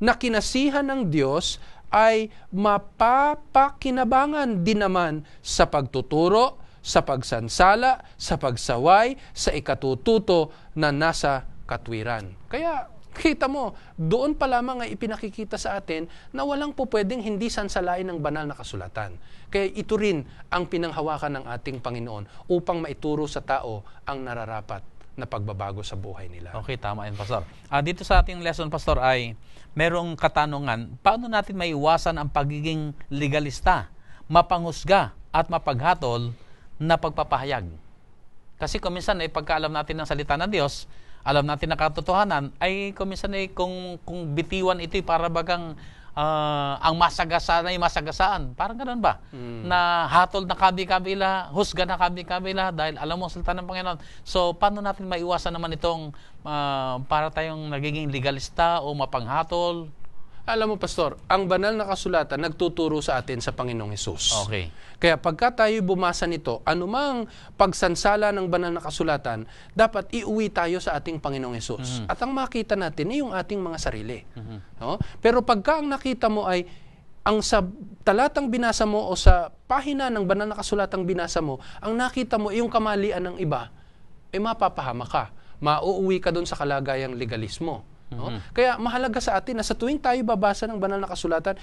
na kinasihan ng Diyos ay mapapakinabangan din naman sa pagtuturo, sa pagsansala, sa pagsaway, sa ikatututo na nasa katwiran. Kaya, kita mo, doon pa lamang ay ipinakikita sa atin na walang po pwedeng hindi sansalain ng banal na kasulatan. Kaya ito rin ang pinanghawakan ng ating Panginoon upang maituro sa tao ang nararapat na pagbabago sa buhay nila. Okay, tama yan, Pastor. Dito sa ating lesson, Pastor, ay merong katanungan, paano natin maiwasan ang pagiging legalista, mapanghusga at mapaghatol na pagpapahayag? Kasi kung minsan ay pagkaalam natin ng salita ng Diyos, alam natin na katotohanan, ay kung minsan ay kung bitiwan ito para bagang ang masagasaan ay masagasaan. Parang ganoon ba? Na hatol na kabi-kabila, husga na kabi-kabila dahil alam mo ang salita ng Panginoon. So, paano natin maiwasan naman itong para tayong nagiging legalista o mapanghatol? Alam mo, Pastor, ang banal na kasulatan nagtuturo sa atin sa Panginoong Hesus. Okay. Kaya pagka tayo bumasa nito, anumang pagsansala ng banal na kasulatan, dapat iuwi tayo sa ating Panginoong Hesus. At ang makita natin ay yung ating mga sarili. No? Pero pagka ang nakita mo ay ang sa talatang binasa mo o sa pahina ng banal na kasulatang binasa mo, ang nakita mo ay yung kamalian ng iba, ay mapapahama ka. Mauuwi ka doon sa kalagayang legalismo. No? Kaya mahalaga sa atin na sa tuwing tayo babasa ng banal na kasulatan,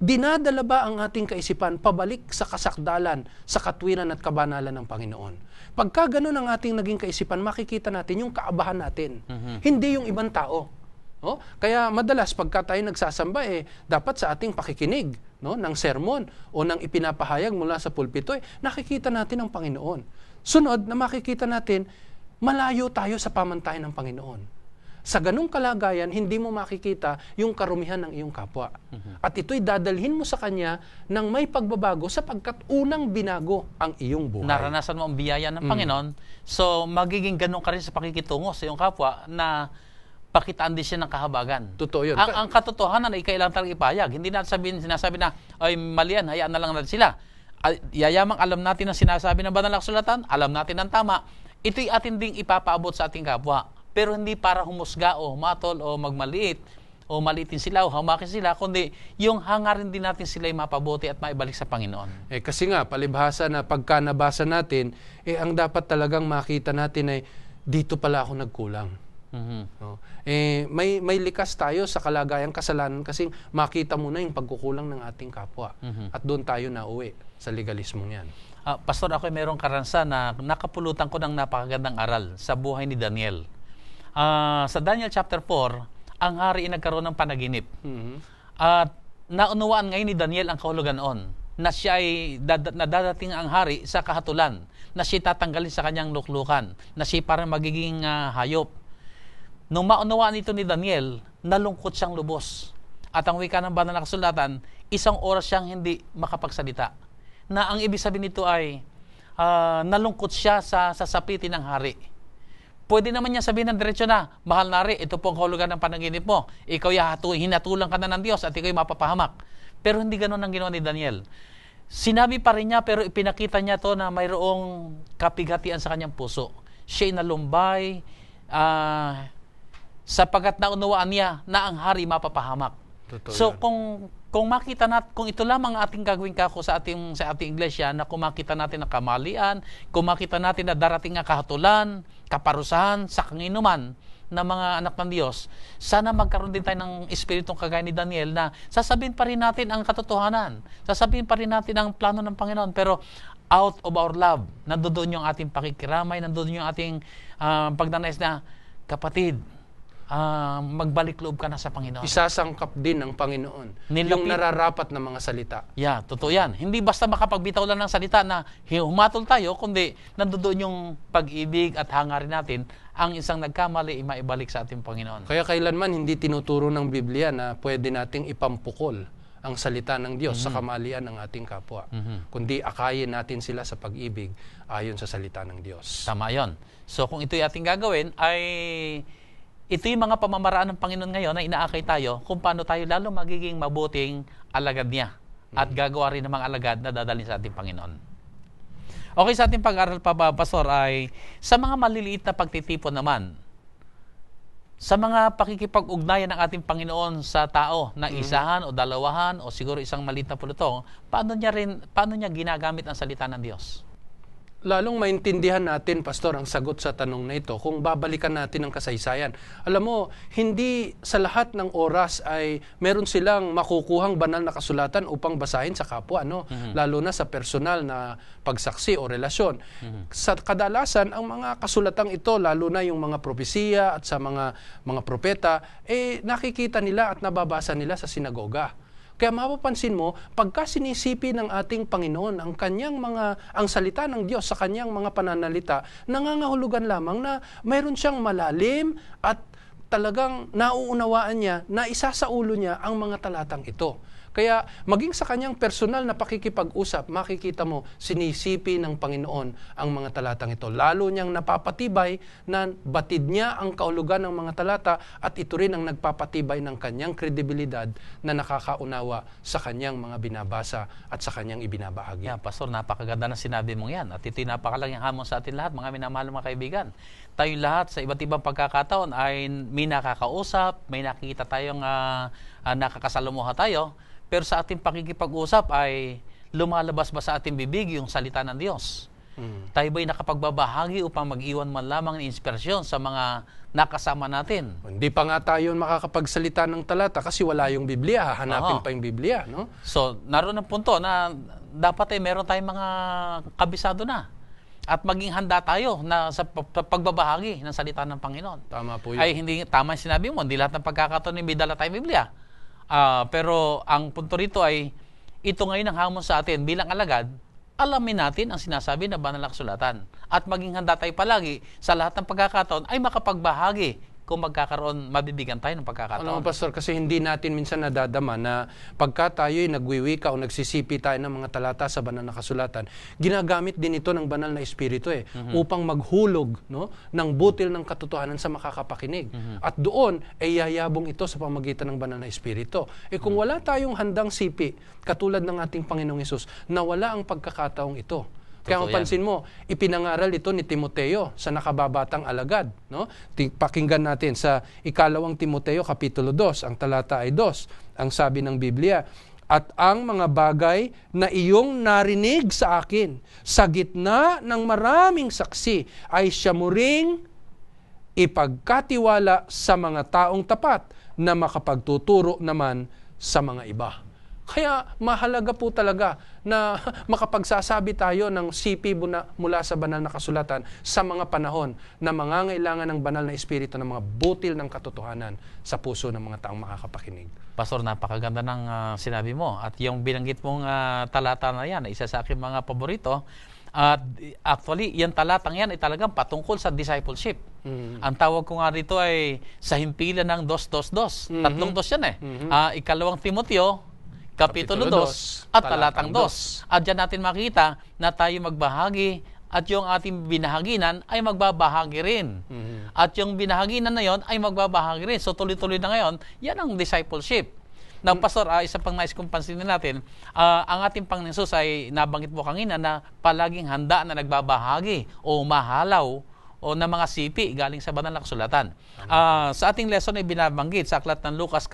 dinadala ba ang ating kaisipan pabalik sa kasakdalan, sa katwiran at kabanalan ng Panginoon? Pagka ganun ang ating naging kaisipan, makikita natin yung kaabahan natin, hindi yung ibang tao. No? Kaya madalas pagka tayo nagsasamba, dapat sa ating pakikinig, no, ng sermon o ng ipinapahayag mula sa pulpito, nakikita natin ang Panginoon. Sunod na makikita natin, malayo tayo sa pamantayan ng Panginoon. Sa ganung kalagayan, hindi mo makikita yung karumihan ng iyong kapwa. At ito'y dadalhin mo sa Kanya ng may pagbabago sapagkat unang binago ang iyong buhay. Naranasan mo ang biyaya ng Panginoon, so magiging ganun ka rin sa pakikitungo sa iyong kapwa na pakitaan din siya ng kahabagan. Totoo yun. Ang katotohanan ay kailangan talagang ipahayag. Hindi natin sinasabi na, ay mali yan, hayaan na lang natin sila. Yayamang alam natin ang sinasabi ng banal na kasulatan, alam natin ang tama, ito'y atin ding ipapaabot sa ating kapwa. Pero hindi para humusga o humatol o magmaliit o maliitin sila o hamakin sila, kundi yung hangarin din natin sila ay mapabuti at maibalik sa Panginoon. Kasi nga, palibhasa na pagka nabasa natin, ang dapat talagang makita natin ay dito pala ako nagkulang. No? May likas tayo sa kalagayang kasalanan kasi makita mo na yung pagkukulang ng ating kapwa. At doon tayo nauwi sa legalismo niyan. Pastor, ako ay mayroong karansa na nakapulutan ko ng napakagandang aral sa buhay ni Daniel. Sa Daniel chapter 4, ang hari ay nagkaroon ng panaginip. At naunawaan ngayon ni Daniel ang kahulugan noon, na siya ay nadadating ang hari sa kahatulan, na siya tatanggalin sa kanyang luklukan, na siya parang magiging hayop. Nung maunawaan ito ni Daniel, nalungkot siyang lubos. At ang wika ng banal na kasulatan, 1 oras siyang hindi makapagsalita. Na ang ibig sabihin nito ay nalungkot siya sa sasapitin ng hari. Pwede naman niya sabihin ng diretsyo na, mahal na rin, ito po ang kahulugan ng panaginip mo. Ikaw hinatulang ka na ng Diyos at ikaw mapapahamak. Pero hindi ganoon ang ginawa ni Daniel. Sinabi pa rin niya pero ipinakita niya to na mayroong kapighatian sa kanyang puso. Siya'y nalumbay sapagat naunawaan niya na ang hari mapapahamak. Totoo so yan. kung makita natin, kung ito lamang ating gagawin kako sa ating iglesia, na kung makita natin ang kamalian, kung makita natin na darating ang kahatulan, kaparusahan sa kanginuman ng mga anak ng Diyos, sana magkaroon din tayo ng espiritong kagaya ni Daniel na sasabihin pa rin natin ang katotohanan, sasabihin pa rin natin ang plano ng Panginoon, pero out of our love, nandoon yung ating pakikiramay, nandoon yung ating pagnanais na, kapatid, magbalik loob ka na sa Panginoon. Isasangkap din ng Panginoon yung nararapat na mga salita. Yeah, totoo yan. Hindi basta makapagbitaw lang ng salita na humatol tayo, kundi nandoon yung pag-ibig at hangarin natin ang isang nagkamali maibalik sa ating Panginoon. Kaya kailanman hindi tinuturo ng Biblia na pwede nating ipampukol ang salita ng Diyos sa kamalian ng ating kapwa. Kundi akayin natin sila sa pag-ibig ayon sa salita ng Diyos. Tama yun. So kung ito'y ating gagawin, ay ito yung mga pamamaraan ng Panginoon ngayon na inaakay tayo kung paano tayo lalo magiging mabuting alagad niya at gagawa rin ng mga alagad na dadalhin sa ating Panginoon. Okay, sa ating pag-aral pa, Pastor, ay sa mga maliliit na pagtitipon naman, sa mga pakikipag-ugnayan ng ating Panginoon sa tao na isahan o dalawahan o siguro isang maliit na pulutong, paano niya ginagamit ang salita ng Diyos? Lalong maintindihan natin, Pastor, ang sagot sa tanong na ito kung babalikan natin ang kasaysayan. Alam mo, hindi sa lahat ng oras ay meron silang makukuhang banal na kasulatan upang basahin sa kapwa, no? Lalo na sa personal na pagsaksi o relasyon. Sa kadalasan, ang mga kasulatang ito, lalo na yung mga propesiya at sa mga propeta, nakikita nila at nababasa nila sa sinagoga. Kaya mapapansin mo, pagka sinisipi ng ating Panginoon ang salita ng Diyos sa kanyang mga pananalita, nangangahulugan lamang na mayroon siyang malalim at talagang nauunawaan niya na isa sa ulo niya ang mga talatang ito. Kaya maging sa kanyang personal na pakikipag-usap, makikita mo, sinisipi ng Panginoon ang mga talatang ito. Lalo niyang napapatibay na batid niya ang kahulugan ng mga talata at ito rin ang nagpapatibay ng kanyang kredibilidad na nakakaunawa sa kanyang mga binabasa at sa kanyang ibinabahagi. Yeah, Pastor, napakaganda na sinabi mong yan. At ito'y napakalaking hamon sa atin lahat, mga minamahal mga kaibigan. Tayo lahat sa iba't ibang pagkakataon ay may nakakausap, may nakikita tayong nakakasalamuha tayo. Pero sa ating pakikipag-usap ay lumalabas ba sa ating bibig yung salita ng Diyos? Tayo ba'y nakapagbabahagi upang mag-iwan man lamang ng inspirasyon sa mga nakasama natin? Hindi pa nga tayo makakapagsalita ng talata kasi wala yung Biblia. Hahanapin pa yung Biblia, no? So, naroon ang punto na dapat meron tayong mga kabisado na. At maging handa tayo na sa pagbabahagi ng salita ng Panginoon. Tama po yun. Ay, hindi, tama yung sinabi mo, hindi lahat ng pagkakataon may dala tayong Biblia. Pero ang punto rito ay ito ngayon ang hamon sa atin bilang alagad, alamin natin ang sinasabi na banal na kasulatan at maging handa tayo palagi sa lahat ng pagkakataon ay makapagbahagi kung mabibigyan tayo ng pagkakataon. Ano, Pastor, kasi hindi natin minsan nadadama na pagka tayo'y nagwiwika o nagsisipi tayo ng mga talata sa banal na kasulatan, ginagamit din ito ng banal na espiritu upang maghulog, no, ng butil ng katotohanan sa makakapakinig. At doon ay yayabong ito sa pamagitan ng banal na espiritu. Kung wala tayong handang sipi, katulad ng ating Panginoong Hesus, nawala ang pagkakataong ito. Kaya mapansin mo, ipinangaral ito ni Timoteo sa nakababatang alagad. No? Pakinggan natin sa 2 Timoteo Kapitulo 2, ang talata ay 2. Ang sabi ng Biblia, at ang mga bagay na iyong narinig sa akin, sa gitna ng maraming saksi, ay siya mo ring ipagkatiwala sa mga taong tapat na makapagtuturo naman sa mga iba. Kaya mahalaga po talaga na makapagsasabi tayo ng sipi mula sa banal na kasulatan sa mga panahon na mangangailangan ng banal na espiritu ng mga butil ng katotohanan sa puso ng mga taong makakapakinig. Pastor, napakaganda ng sinabi mo. At yung binanggit mong talata na yan, isa sa aking mga paborito. At actually, yung talatang yan ay talagang patungkol sa discipleship. Ang tawag ko nga rito ay sa himpilan ng 2:2:2. Tatlong dos yan eh. 2 Timoteo, Kapitulo 2 at talatang 2. At dyan natin makita na tayo magbahagi at yung ating binahaginan ay magbabahagi rin. At yung binahaginan na yon ay magbabahagi rin. So tuloy-tuloy na ngayon, yan ang discipleship. Now, Pastor, isa pang nais kong pansinin natin, ang ating Panginoon Hesus ay nabanggit mo kanina na palaging handa na nagbabahagi o mahalaw o ng mga sipi galing sa banal na kasulatan. Sa ating lesson ay binabanggit sa aklat ng Lucas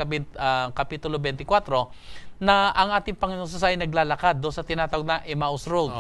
Kapitulo 24 na ang ating Panginoon Hesus ay naglalakad doon sa tinatawag na Emmaus Road.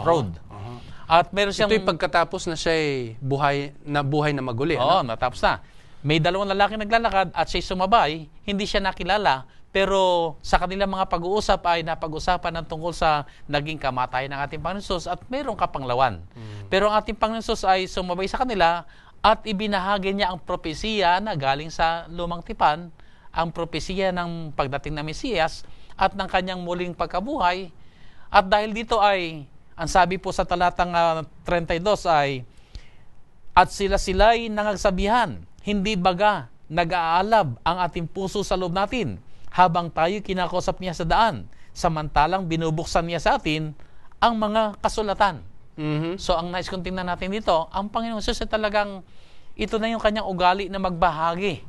At meron siyang... Ito'y pagkatapos na siya'y buhay na maguli. Oo, natapos na. May dalawang lalaki naglalakad at siya'y sumabay, hindi siya nakilala, pero sa kanilang mga pag-uusap ay napag-usapan ng tungkol sa naging kamatayan ng ating Panginoon Hesus at mayroong kapanglawan. Pero ang ating Panginoon Hesus ay sumabay sa kanila at ibinahagi niya ang propesiya na galing sa lumang tipan, ang propesiya ng pagdating ng Mesiyas at ng kanyang muling pagkabuhay. At dahil dito ay, ang sabi po sa talatang 32 ay, at sila'y nangagsabihan, hindi baga nag-aalab ang ating puso sa loob natin habang tayo kinakausap niya sa daan, samantalang binubuksan niya sa atin ang mga kasulatan. So ang nais kong tingnan natin dito, ang Panginoong Hesus ay talagang, ito na yung kanyang ugali na magbahagi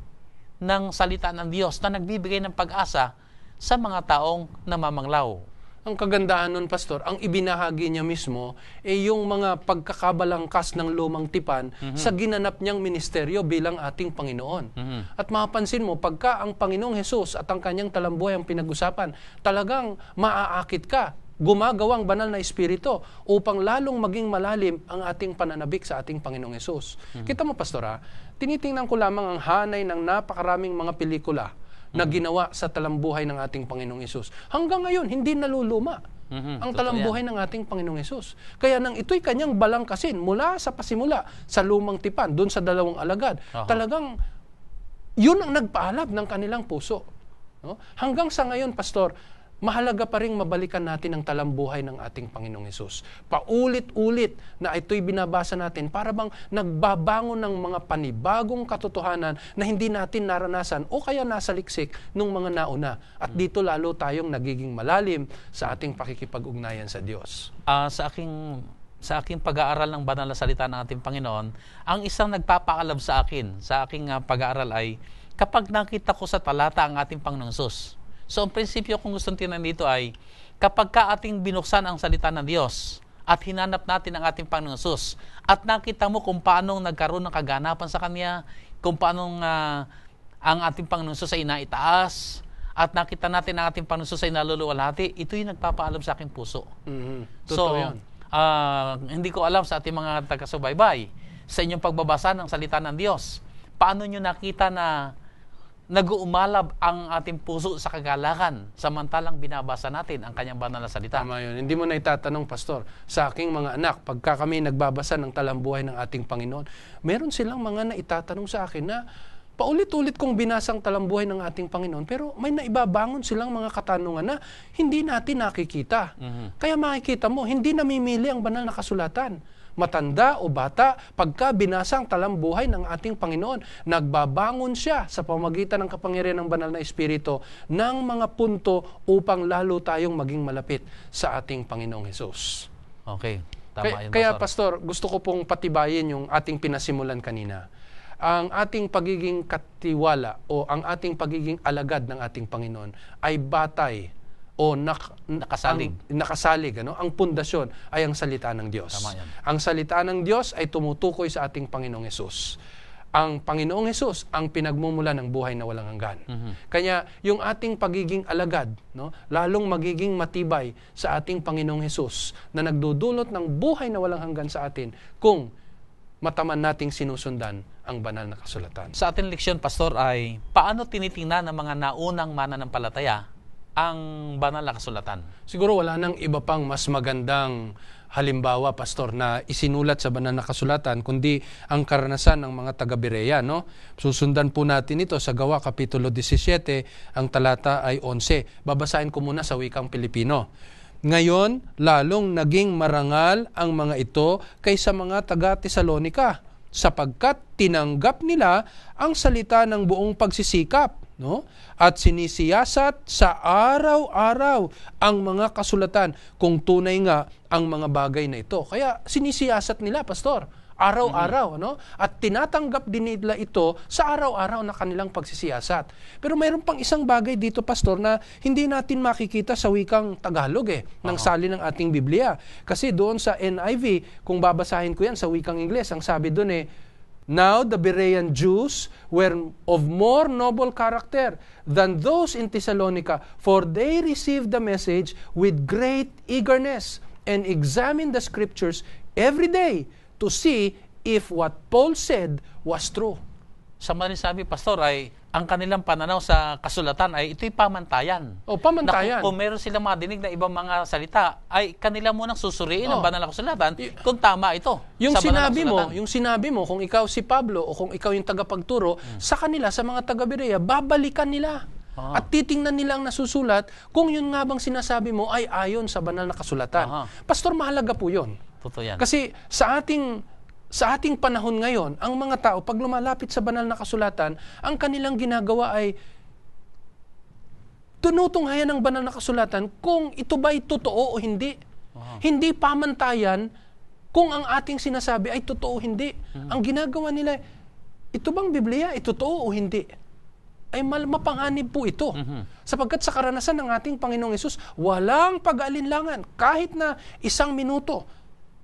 ng salita ng Diyos na nagbibigay ng pag-asa sa mga taong namamanglaw. Ang kagandahan nun, Pastor, ang ibinahagi niya mismo yung mga pagkakabalangkas ng lumang tipan sa ginanap niyang ministeryo bilang ating Panginoon. At mapapansin mo, pagka ang Panginoong Hesus at ang kanyang talambuhay ang pinag-usapan, talagang maaakit ka, gumagawang banal na espiritu upang lalong maging malalim ang ating pananabik sa ating Panginoong Hesus. Kita mo, Pastor, tinitingnan ko lamang ang hanay ng napakaraming mga pelikula na ginawa sa talambuhay ng ating Panginoong Hesus. Hanggang ngayon, hindi naluluma ang talambuhay ng ating Panginoong Hesus. Kaya nang ito'y kanyang balangkasin mula sa pasimula sa lumang tipan, doon sa 2 alagad, talagang yun ang nagpaalab ng kanilang puso. No? Hanggang sa ngayon, Pastor, mahalaga pa rin mabalikan natin ang talambuhay ng ating Panginoong Hesus. Paulit-ulit na ito'y binabasa natin para bang nagbabangon ng mga panibagong katotohanan na hindi natin naranasan o kaya nasa liksik nung mga nauna. At dito lalo tayong nagiging malalim sa ating pakikipag-ugnayan sa Diyos. Sa aking pag-aaral ng banal na salita ng ating Panginoon, ang isang nagpapaalab sa aking pag-aaral ay kapag nakita ko sa talata ang ating Panginoong Hesus. So, ang prinsipyo kung gustong tinan dito ay kapag ka ating binuksan ang salita ng Diyos at hinanap natin ang ating Panginoong Hesus at nakita mo kung paano nagkaroon ng kaganapan sa Kanya, kung paano ang ating Panginoong Hesus ay naitaas at nakita natin ang ating Panginoong Hesus ay naluluwalhati, ito yung nagpapaalam sa aking puso. Totoo yun. Hindi ko alam sa ating mga taga-subaybay, sa inyong pagbabasa ng salita ng Diyos, paano nyo nakita na nag-uumalab ang ating puso sa kagalakan samantalang binabasa natin ang kanyang banal na salita. Tama yun. Hindi mo na itatanong, Pastor, sa aking mga anak, pagka kami nagbabasa ng talambuhay ng ating Panginoon, meron silang mga naitatanong sa akin na paulit-ulit kong binasang talambuhay ng ating Panginoon, pero may naibabangon silang mga katanungan na hindi natin nakikita. Kaya makikita mo, hindi namimili ang banal na kasulatan. Matanda o bata, pagka binasang talambuhay ng ating Panginoon, nagbabangon siya sa pamamagitan ng kapangyarihan ng banal na espiritu ng mga punto upang lalo tayong maging malapit sa ating Panginoong Hesus. Okay, tama yun, Kaya, Pastor, gusto ko pong patibayin yung ating pinasimulan kanina. Ang ating pagiging katiwala o ang ating pagiging alagad ng ating Panginoon ay batay o nakasalig. Ang pundasyon ay ang salita ng Diyos. Ang salita ng Diyos ay tumutukoy sa ating Panginoong Hesus. Ang Panginoong Hesus ang pinagmumula ng buhay na walang hanggan. Kaya yung ating pagiging alagad, lalong magiging matibay sa ating Panginoong Hesus na nagdudulot ng buhay na walang hanggan sa atin kung mataman nating sinusundan ang banal na kasulatan. Sa ating leksyon, Pastor, ay paano tinitingnan ng mga naunang mananampalataya ang banal na kasulatan? Siguro wala nang iba pang mas magandang halimbawa, Pastor, na isinulat sa banal na kasulatan, kundi ang karanasan ng mga taga-Berea, no? Susundan po natin ito sa Gawa, Kapitulo 17, ang talata ay 11. Babasahin ko muna sa wikang Pilipino. Ngayon, lalong naging marangal ang mga ito kaysa mga taga-Tesalonika, sapagkat tinanggap nila ang salita ng buong pagsisikap, no? At sinisiyasat sa araw-araw ang mga kasulatan kung tunay nga ang mga bagay na ito. Kaya sinisiyasat nila, Pastor, araw-araw, no? At tinatanggap din nila ito sa araw-araw na kanilang pagsisiyasat. Pero mayroon pang isang bagay dito, Pastor, na hindi natin makikita sa wikang Tagalog ng salin ng ating Biblia. Kasi doon sa NIV, kung babasahin ko yan sa wikang Ingles, ang sabi doon Now the Berean Jews were of more noble character than those in Thessalonica, for they received the message with great eagerness and examined the scriptures every day to see if what Paul said was true. Sa mga sabi, Pastor, ay ang kanilang pananaw sa kasulatan ay ito'y pamantayan. Pamantayan. Kung meron silang madinig na ibang mga salita, ay kanila munang susuriin ang banal na kasulatan kung tama ito. Yung sinabi mo, kung ikaw si Pablo o kung ikaw yung tagapagturo, sa kanila, sa mga taga-Berea, babalikan nila. At titingnan nilang nasusulat kung yun nga bang sinasabi mo ay ayon sa banal na kasulatan. Pastor, mahalaga po yun. Totoo yan. Kasi sa ating panahon ngayon, ang mga tao, pag lumalapit sa banal na kasulatan, ang kanilang ginagawa ay tunutunghayan ng banal na kasulatan kung ito ba'y totoo o hindi. Hindi pamantayan kung ang ating sinasabi ay totoo o hindi. Ang ginagawa nila, ito bang Biblia, ay totoo o hindi? ay mapanganib po ito. Sapagkat sa karanasan ng ating Panginoong Hesus, walang pag-aalinlangan. Kahit na 1 minuto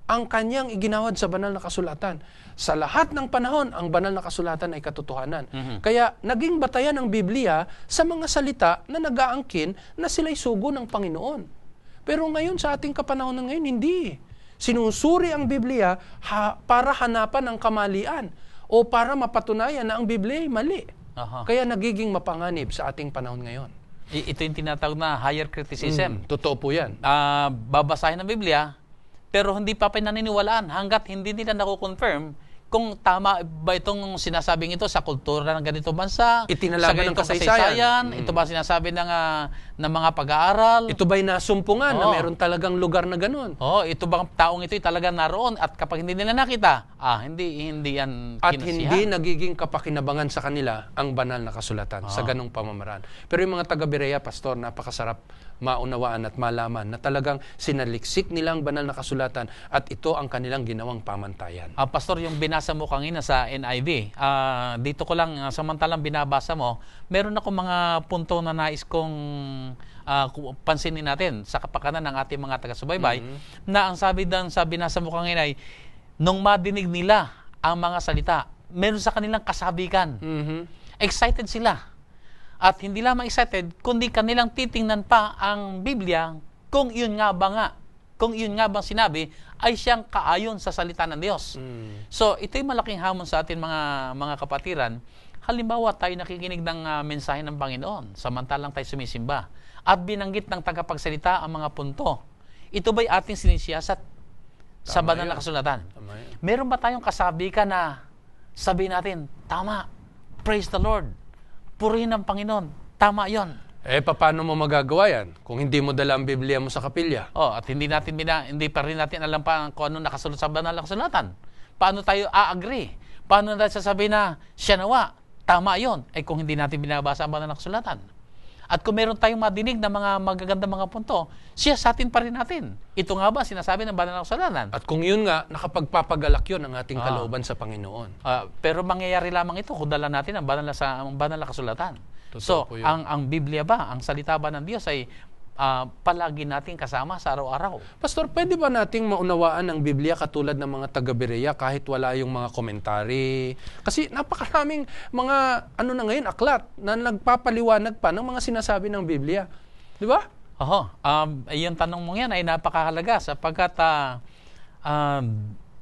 ang kanyang iginawad sa banal na kasulatan. Sa lahat ng panahon, ang banal na kasulatan ay katotohanan. Kaya naging batayan ng Biblia sa mga salita na nag-aangkin na sila'y sugo ng Panginoon. Pero ngayon, sa ating kapanahonan ngayon, hindi. Sinusuri ang Biblia para hanapan ng kamalian o para mapatunayan na ang Biblia ay mali. Kaya nagiging mapanganib sa ating panahon ngayon. Ito yung tinatawag na higher criticism. Totoo po yan. Babasahin ng Biblia, pero hindi pa pinaniniwalaan hanggat hindi nila nakukonfirm kung tama ba itong sinasabing ito sa kultura ng ganito bansa, Itinalaga sa ng ganitong kasaysayan. Ito ba sinasabi ng mga pag-aaral? Ito ba'y nasumpungan na meron talagang lugar na ganun? Ito bang taong ito ay talagang naroon at kapag hindi nila nakita, hindi yan At kinasihan. hindi nagiging kapakinabangan sa kanila ang banal na kasulatan sa ganung pamamaraan. Pero yung mga taga-Berea, Pastor, napakasarap maunawaan at malaman na talagang sinaliksik nilang banal na kasulatan at ito ang kanilang ginawang pamantayan. Pastor, yung binasa mo kanina sa NIV, dito ko lang, samantalang binabasa mo, meron ako mga punto na nais kong pansinin natin sa kapakanan ng ating mga taga-subaybay, na ang sabi doon sa binasa mo kanina ay, nung madinig nila ang mga salita, meron sa kanilang kasabikan. Excited sila. At hindi lamang excited, kundi kanilang titingnan pa ang Biblia kung yun nga bang sinabi ay siyang kaayon sa salita ng Diyos. So, ito'y malaking hamon sa atin mga kapatiran. Halimbawa, tayo nakikinig ng mensahe ng Panginoon, samantalang tayo sumisimba, at binanggit ng tagapagsalita ang mga punto. Ito ba'y ating sinisiyasat sa banal na kasulatan? Meron ba tayong kasabikan na sabihin natin, tama, praise the Lord, purihin ang Panginoon, tama yon? Paano mo magagawa yan kung hindi mo dala ang Biblia mo sa kapilya? At hindi pa rin natin alam pa kung ano nakasulat sa banal na kasulatan. Paano tayo a-agree? Paano natin sasabihin na siya nawa, tama yon? Kung hindi natin binabasa ang banal na kasulatan. At kung meron tayong madinig na mga magagandang mga punto, siya sa atin pa rin natin. Ito nga ba sinasabi ng banal na kasulatan? At kung yun nga, nakapagpapagalak yun ang ating kalooban sa Panginoon. Pero mangyayari lamang ito kung dala natin ang banal na kasulatan. Totoo po yun. Ang Biblia ba, ang salita ba ng Diyos ay palagi natin kasama sa araw-araw? Pastor, pwede ba nating maunawaan ang Biblia katulad ng mga taga-Berea kahit wala yung mga komentary? Kasi napakaraming mga na ngayon, aklat na nagpapaliwanag pa ng mga sinasabi ng Biblia. Di ba? Yung tanong mo yan ay napakahalaga sapagkat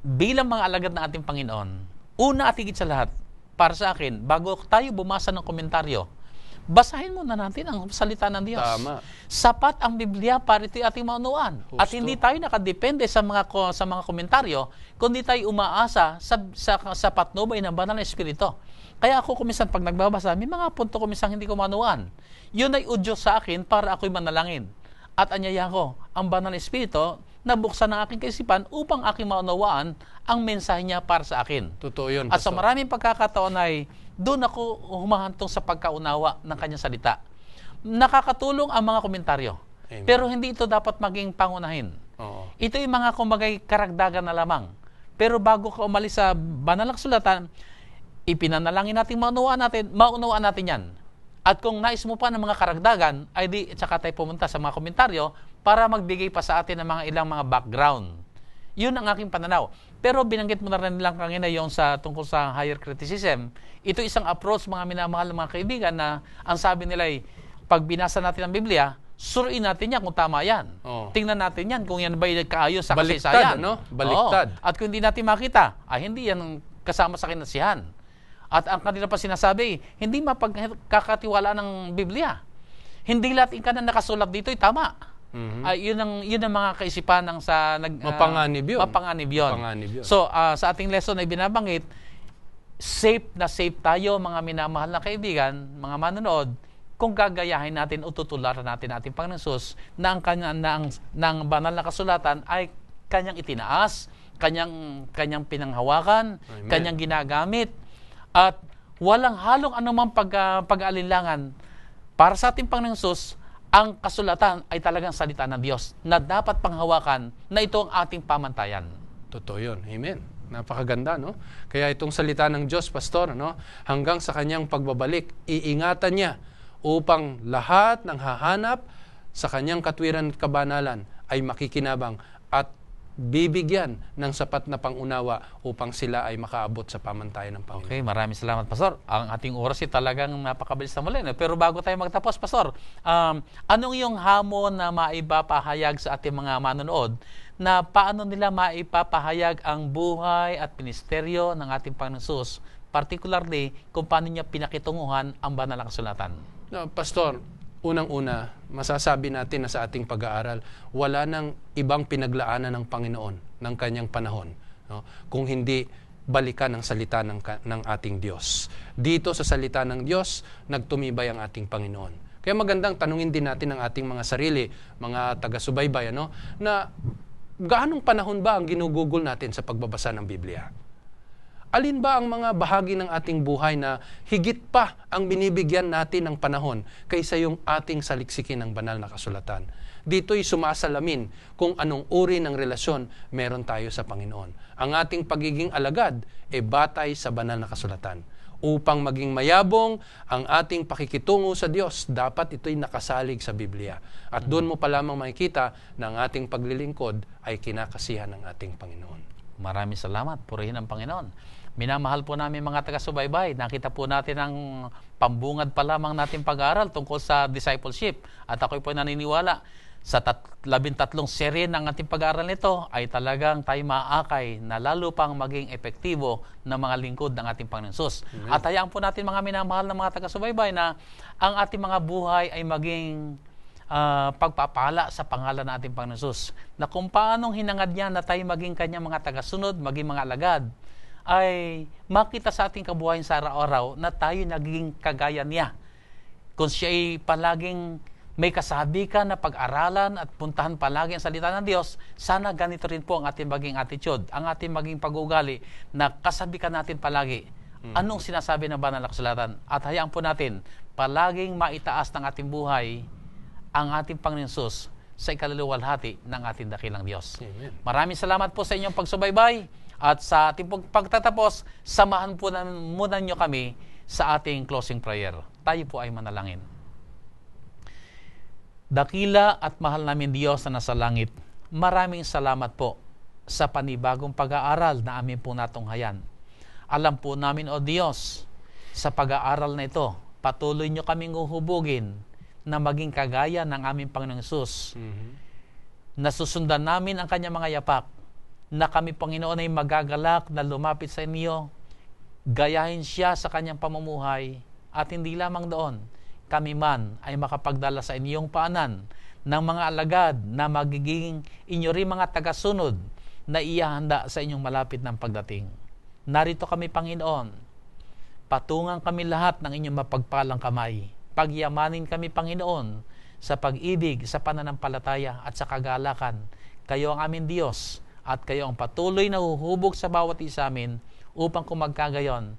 bilang mga alagad ng ating Panginoon, una at higit sa lahat, para sa akin, bago tayo bumasa ng komentaryo, basahin muna natin ang salita ng Diyos. Tama. Sapat ang Biblia para ito ating maunawaan. At hindi tayo nakadepende sa mga komentaryo, kundi tayo umaasa sa patnubay ng banal na Espiritu. Kaya ako kuminsan pag nagbabasa, may mga punto kuminsan hindi ko maunawaan. Yun ay udyos sa akin para ako'y manalangin. At anyaya ko, ang banal na Espiritu, nabuksan ng aking kaisipan upang aking maunawaan ang mensahe niya para sa akin. Totoo yun, At sa Pastor. maraming pagkakataon ay doon ako humahantong sa pagkaunawa ng kanyang salita. Nakakatulong ang mga komentaryo. Amen. Pero hindi ito dapat maging pangunahin. Oo. Ito yung mga kumbagay karagdagan na lamang. Pero bago ka umalis sa banal na kasulatan, ipinanalangin natin maunawaan natin yan. At kung nais mo pa ng mga karagdagan, ay di tsaka tayo pumunta sa mga komentaryo para magbigay pa sa atin ng mga ilang mga background. Yun ang aking pananaw. Pero binanggit mo na rin lang kanina yung tungkol sa higher criticism. Ito isang approach, mga minamahal ng mga kaibigan, na ang sabi nila ay, pag binasa natin ang Biblia, suruin natin yan kung tama yan. Tingnan natin yan kung yan ba ay kaayos sa kasaysayan. Baliktad. At kung hindi natin makita, hindi yan kasama sa kinasihan. At ang kanila pa sinasabi, hindi mapagkakatiwala ng Biblia. Hindi lahat ka na nakasulat dito ay tama. Yun ang mga kaisipan ng mapanganib yun. Mapanganib yun. So, sa ating lesson ay binabanggit, safe na safe tayo, mga minamahal na kaibigan, mga manonood, kung gagayahin natin o tutularan natin ating Panginoon Hesus na ang banal na kasulatan ay kanyang itinaas, kanyang pinanghawakan, Amen. kanyang ginagamit, at walang halong anumang pag-aalinlangan para sa ating Panginoon Hesus. Ang kasulatan ay talagang salita ng Diyos na dapat panghawakan, na ito ang ating pamantayan. Totoo yun. Amen. Napakaganda, no? Kaya itong salita ng Diyos, Pastor, no? Hanggang sa kanyang pagbabalik, iingatan niya upang lahat ng hahanap sa kanyang katwiran at kabanalan ay makikinabang at bibigyan ng sapat na pangunawa upang sila ay makaabot sa pamantayan ng Panginoon. Okay, maraming salamat, Pastor. Ang ating oras talagang napakabilis na muli. Pero bago tayo magtapos, Pastor, anong yung hamon na maipapahayag sa ating mga manonood na paano nila maipapahayag ang buhay at ministeryo ng ating Panginoon Hesus, particularly kung paano niya pinakitunguhan ang banal na kasulatan? No, Pastor, unang-una, masasabi natin na sa ating pag-aaral, wala nang ibang pinaglaanan ng Panginoon ng kanyang panahon, no? Kung hindi balikan ang salita ng ating Diyos. Dito sa salita ng Diyos, nagtumibay ang ating Panginoon. Kaya magandang tanungin din natin ang ating mga sarili, mga taga-subaybay, na gaanong panahon ba ang ginugugol natin sa pagbabasa ng Biblia? Alin ba ang mga bahagi ng ating buhay na higit pa ang binibigyan natin ng panahon kaysa yung ating saliksikin ng banal na kasulatan? Dito'y sumasalamin kung anong uri ng relasyon meron tayo sa Panginoon. Ang ating pagiging alagad ay batay sa banal na kasulatan. Upang maging mayabong ang ating pakikitungo sa Diyos, dapat ito'y nakasalig sa Biblia. At doon mo pa lamang makikita na ang ating paglilingkod ay kinakasihan ng ating Panginoon. Maraming salamat. Purihin ang Panginoon. Minamahal po namin mga taga-subaybay. Nakita po natin ang pambungad pa lamang natin pag-aaral tungkol sa discipleship. At ako'y po naniniwala sa 13 serye ng ating pag-aaral nito ay talagang tayo maaakay na lalo pang maging epektibo na mga lingkod ng ating Panginoon Hesus. At hayaan po natin mga minamahal na mga taga-subaybay na ang ating mga buhay ay maging pagpapala sa pangalan ng ating Panginoon Hesus. Na kung paanong hinangad niya na tayo maging kanyang mga tagasunod, maging mga alagad, ay makita sa ating kabuhayan sa araw-araw na tayo naging kagaya niya. Kung siya ay palaging may kasabikan na pag-aralan at puntahan palagi ang salita ng Diyos, sana ganito rin po ang ating maging attitude, ang ating maging pag-uugali na kasabikan natin palagi. Anong sinasabi ng banal na kasulatan? At hayaan po natin palaging maitaas ng ating buhay ang ating Panginoon Hesus sa ikaluluwalhati ng ating dakilang Diyos. Amen. Maraming salamat po sa inyong pagsubaybay. At sa ating pagtatapos, samahan po muna nyo kami sa ating closing prayer. Tayo po ay manalangin. Dakila at mahal namin Diyos na nasa langit, maraming salamat po sa panibagong pag-aaral na amin po natunghayan. Alam po namin, O Diyos, sa pag-aaral na ito, patuloy nyo kaming uhubugin na maging kagaya ng aming Panginoong Hesus. Nasusundan namin ang kanyang mga yapak, na kami, Panginoon, ay magagalak na lumapit sa inyo, gayahin siya sa kanyang pamumuhay, at hindi lamang doon, kami man ay makapagdala sa inyong paanan ng mga alagad na magiging inyo rin mga tagasunod na iyahanda sa inyong malapit ng pagdating. Narito kami, Panginoon, patungan kami lahat ng inyong mapagpalang kamay. Pagyamanin kami, Panginoon, sa pag-ibig, sa pananampalataya at sa kagalakan. Kayo ang aming Diyos, at kayo ang patuloy na huhubog sa bawat isa amin upang kung magkagayon,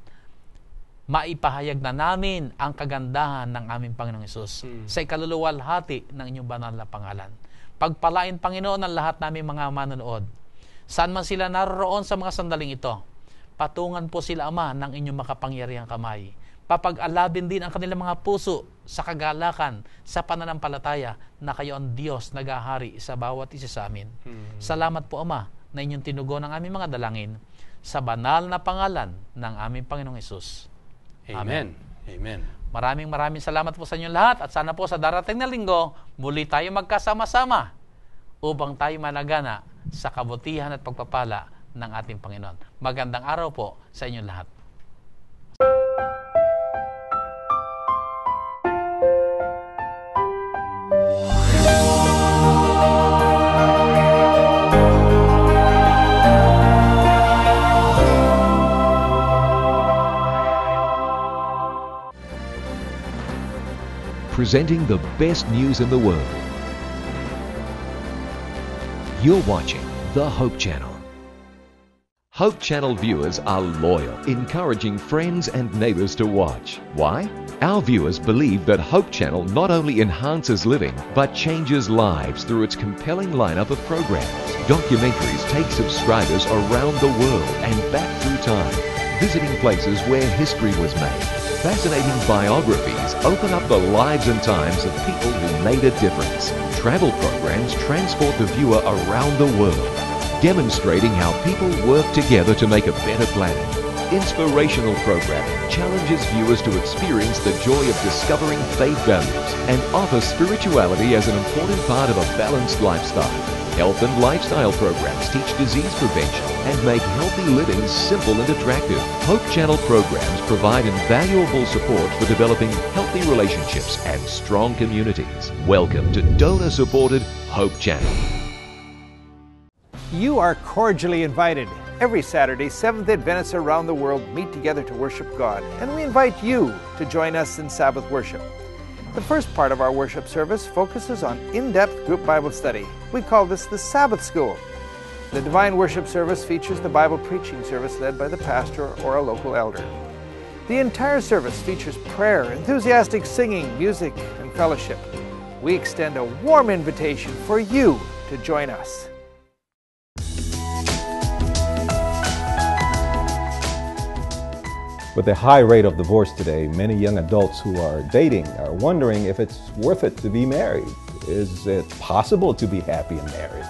maipahayag na namin ang kagandahan ng aming Panginoong Hesus sa ikaluluwalhati ng inyong banal na pangalan. Pagpalain, Panginoon, ang lahat namin mga manonood. Saan man sila naroroon sa mga sandaling ito, patungan po sila, Ama, ng inyong makapangyarihang kamay. Papag-alabin din ang kanilang mga puso sa kagalakan, sa pananampalataya na kayo ang Diyos nagahari sa bawat isa sa amin. Salamat po, Ama, na inyong tinugon ang aming mga dalangin sa banal na pangalan ng aming Panginoong Hesus. Amen. Amen. Maraming salamat po sa inyong lahat at sana po sa darating na linggo, muli tayo magkasama-sama upang tayo managana sa kabutihan at pagpapala ng ating Panginoon. Magandang araw po sa inyong lahat. Presenting the best news in the world. You're watching the Hope Channel. Hope Channel viewers are loyal, encouraging friends and neighbors to watch. Why? Our viewers believe that Hope Channel not only enhances living, but changes lives through its compelling lineup of programs. Documentaries take subscribers around the world and back through time, visiting places where history was made. Fascinating biographies open up the lives and times of people who made a difference. Travel programs transport the viewer around the world, demonstrating how people work together to make a better planet. Inspirational programming challenges viewers to experience the joy of discovering faith values and offer spirituality as an important part of a balanced lifestyle. Health and lifestyle programs teach disease prevention and make healthy living simple and attractive. Hope Channel programs provide invaluable support for developing healthy relationships and strong communities. Welcome to donor-supported Hope Channel. You are cordially invited. Every Saturday, Seventh-day Adventists around the world meet together to worship God, and we invite you to join us in Sabbath worship. The first part of our worship service focuses on in-depth group Bible study. We call this the Sabbath School. The Divine Worship service features the Bible preaching service led by the pastor or a local elder. The entire service features prayer, enthusiastic singing, music, and fellowship. We extend a warm invitation for you to join us. With the high rate of divorce today, many young adults who are dating are wondering if it's worth it to be married. Is it possible to be happy in marriage?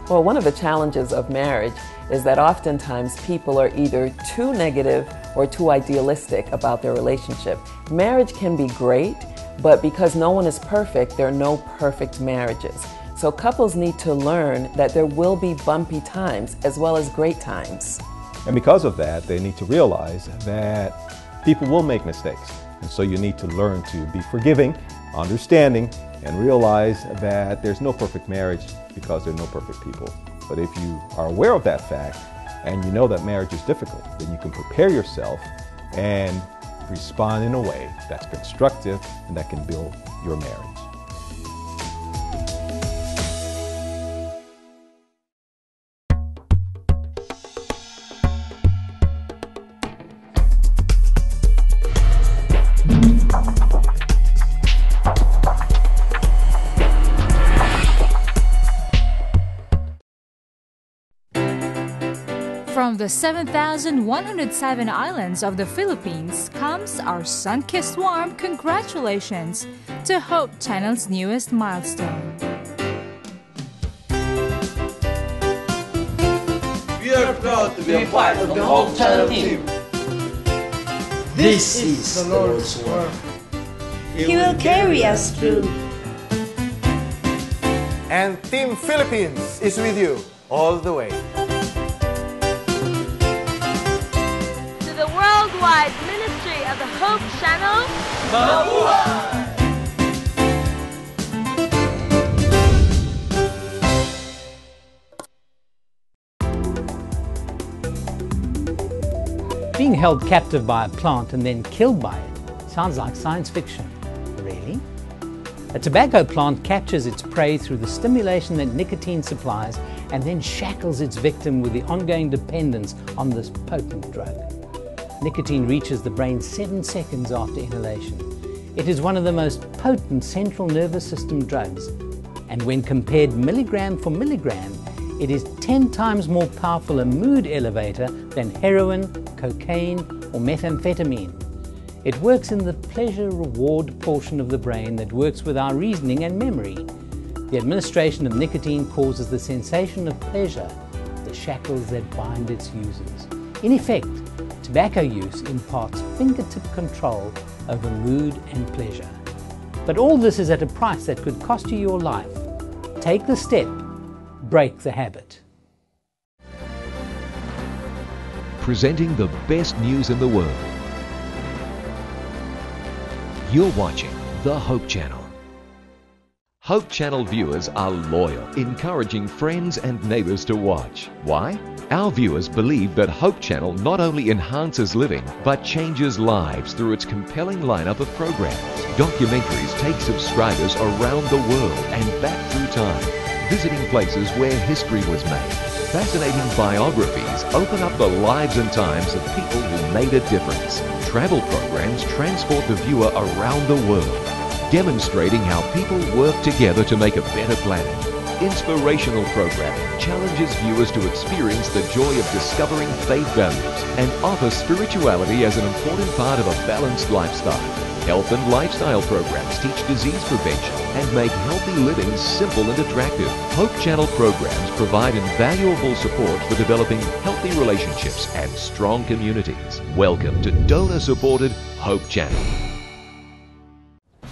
Well, one of the challenges of marriage is that oftentimes people are either too negative or too idealistic about their relationship. Marriage can be great, but because no one is perfect, there are no perfect marriages. So couples need to learn that there will be bumpy times as well as great times. And because of that, they need to realize that people will make mistakes. And so you need to learn to be forgiving, understanding, and realize that there's no perfect marriage because there are no perfect people. But if you are aware of that fact and you know that marriage is difficult, then you can prepare yourself and respond in a way that's constructive and that can build your marriage. From the 7,107 islands of the Philippines comes our sun-kissed warm congratulations to Hope Channel's newest milestone. We are proud to be a part of the Hope Channel team. This is the Lord's work. He will carry us through. And Team Philippines is with you all the way. Worldwide Ministry of the Hope Channel. Mabuhay! Being held captive by a plant and then killed by it sounds like science fiction. Really? A tobacco plant captures its prey through the stimulation that nicotine supplies and then shackles its victim with the ongoing dependence on this potent drug. Nicotine reaches the brain 7 seconds after inhalation. It is one of the most potent central nervous system drugs, and when compared milligram for milligram, it is 10 times more powerful a mood elevator than heroin, cocaine, or methamphetamine. It works in the pleasure-reward portion of the brain that works with our reasoning and memory. The administration of nicotine causes the sensation of pleasure, the shackles that bind its users. In effect, tobacco use imparts fingertip control over mood and pleasure. But all this is at a price that could cost you your life. Take the step, break the habit. Presenting the best news in the world. You're watching the Hope Channel. Hope Channel viewers are loyal, encouraging friends and neighbors to watch. Why? Our viewers believe that Hope Channel not only enhances living, but changes lives through its compelling lineup of programs. Documentaries take subscribers around the world and back through time, visiting places where history was made. fascinating biographies open up the lives and times of people who made a difference. Travel programs transport the viewer around the world, demonstrating how people work together to make a better planet. Inspirational programming challenges viewers to experience the joy of discovering faith values and offer spirituality as an important part of a balanced lifestyle. Health and lifestyle programs teach disease prevention and make healthy living simple and attractive. Hope Channel programs provide invaluable support for developing healthy relationships and strong communities. Welcome to donor-supported Hope Channel.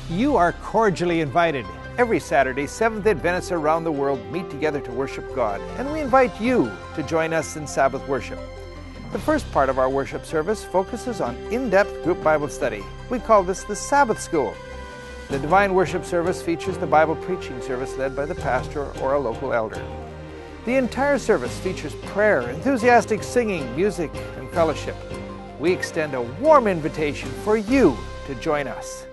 You are cordially invited. Every Saturday, Seventh-day Adventists around the world meet together to worship God, and we invite you to join us in Sabbath worship. The first part of our worship service focuses on in-depth group Bible study. We call this the Sabbath School. The Divine Worship service features the Bible preaching service led by the pastor or a local elder. The entire service features prayer, enthusiastic singing, music, and fellowship. We extend a warm invitation for you to join us.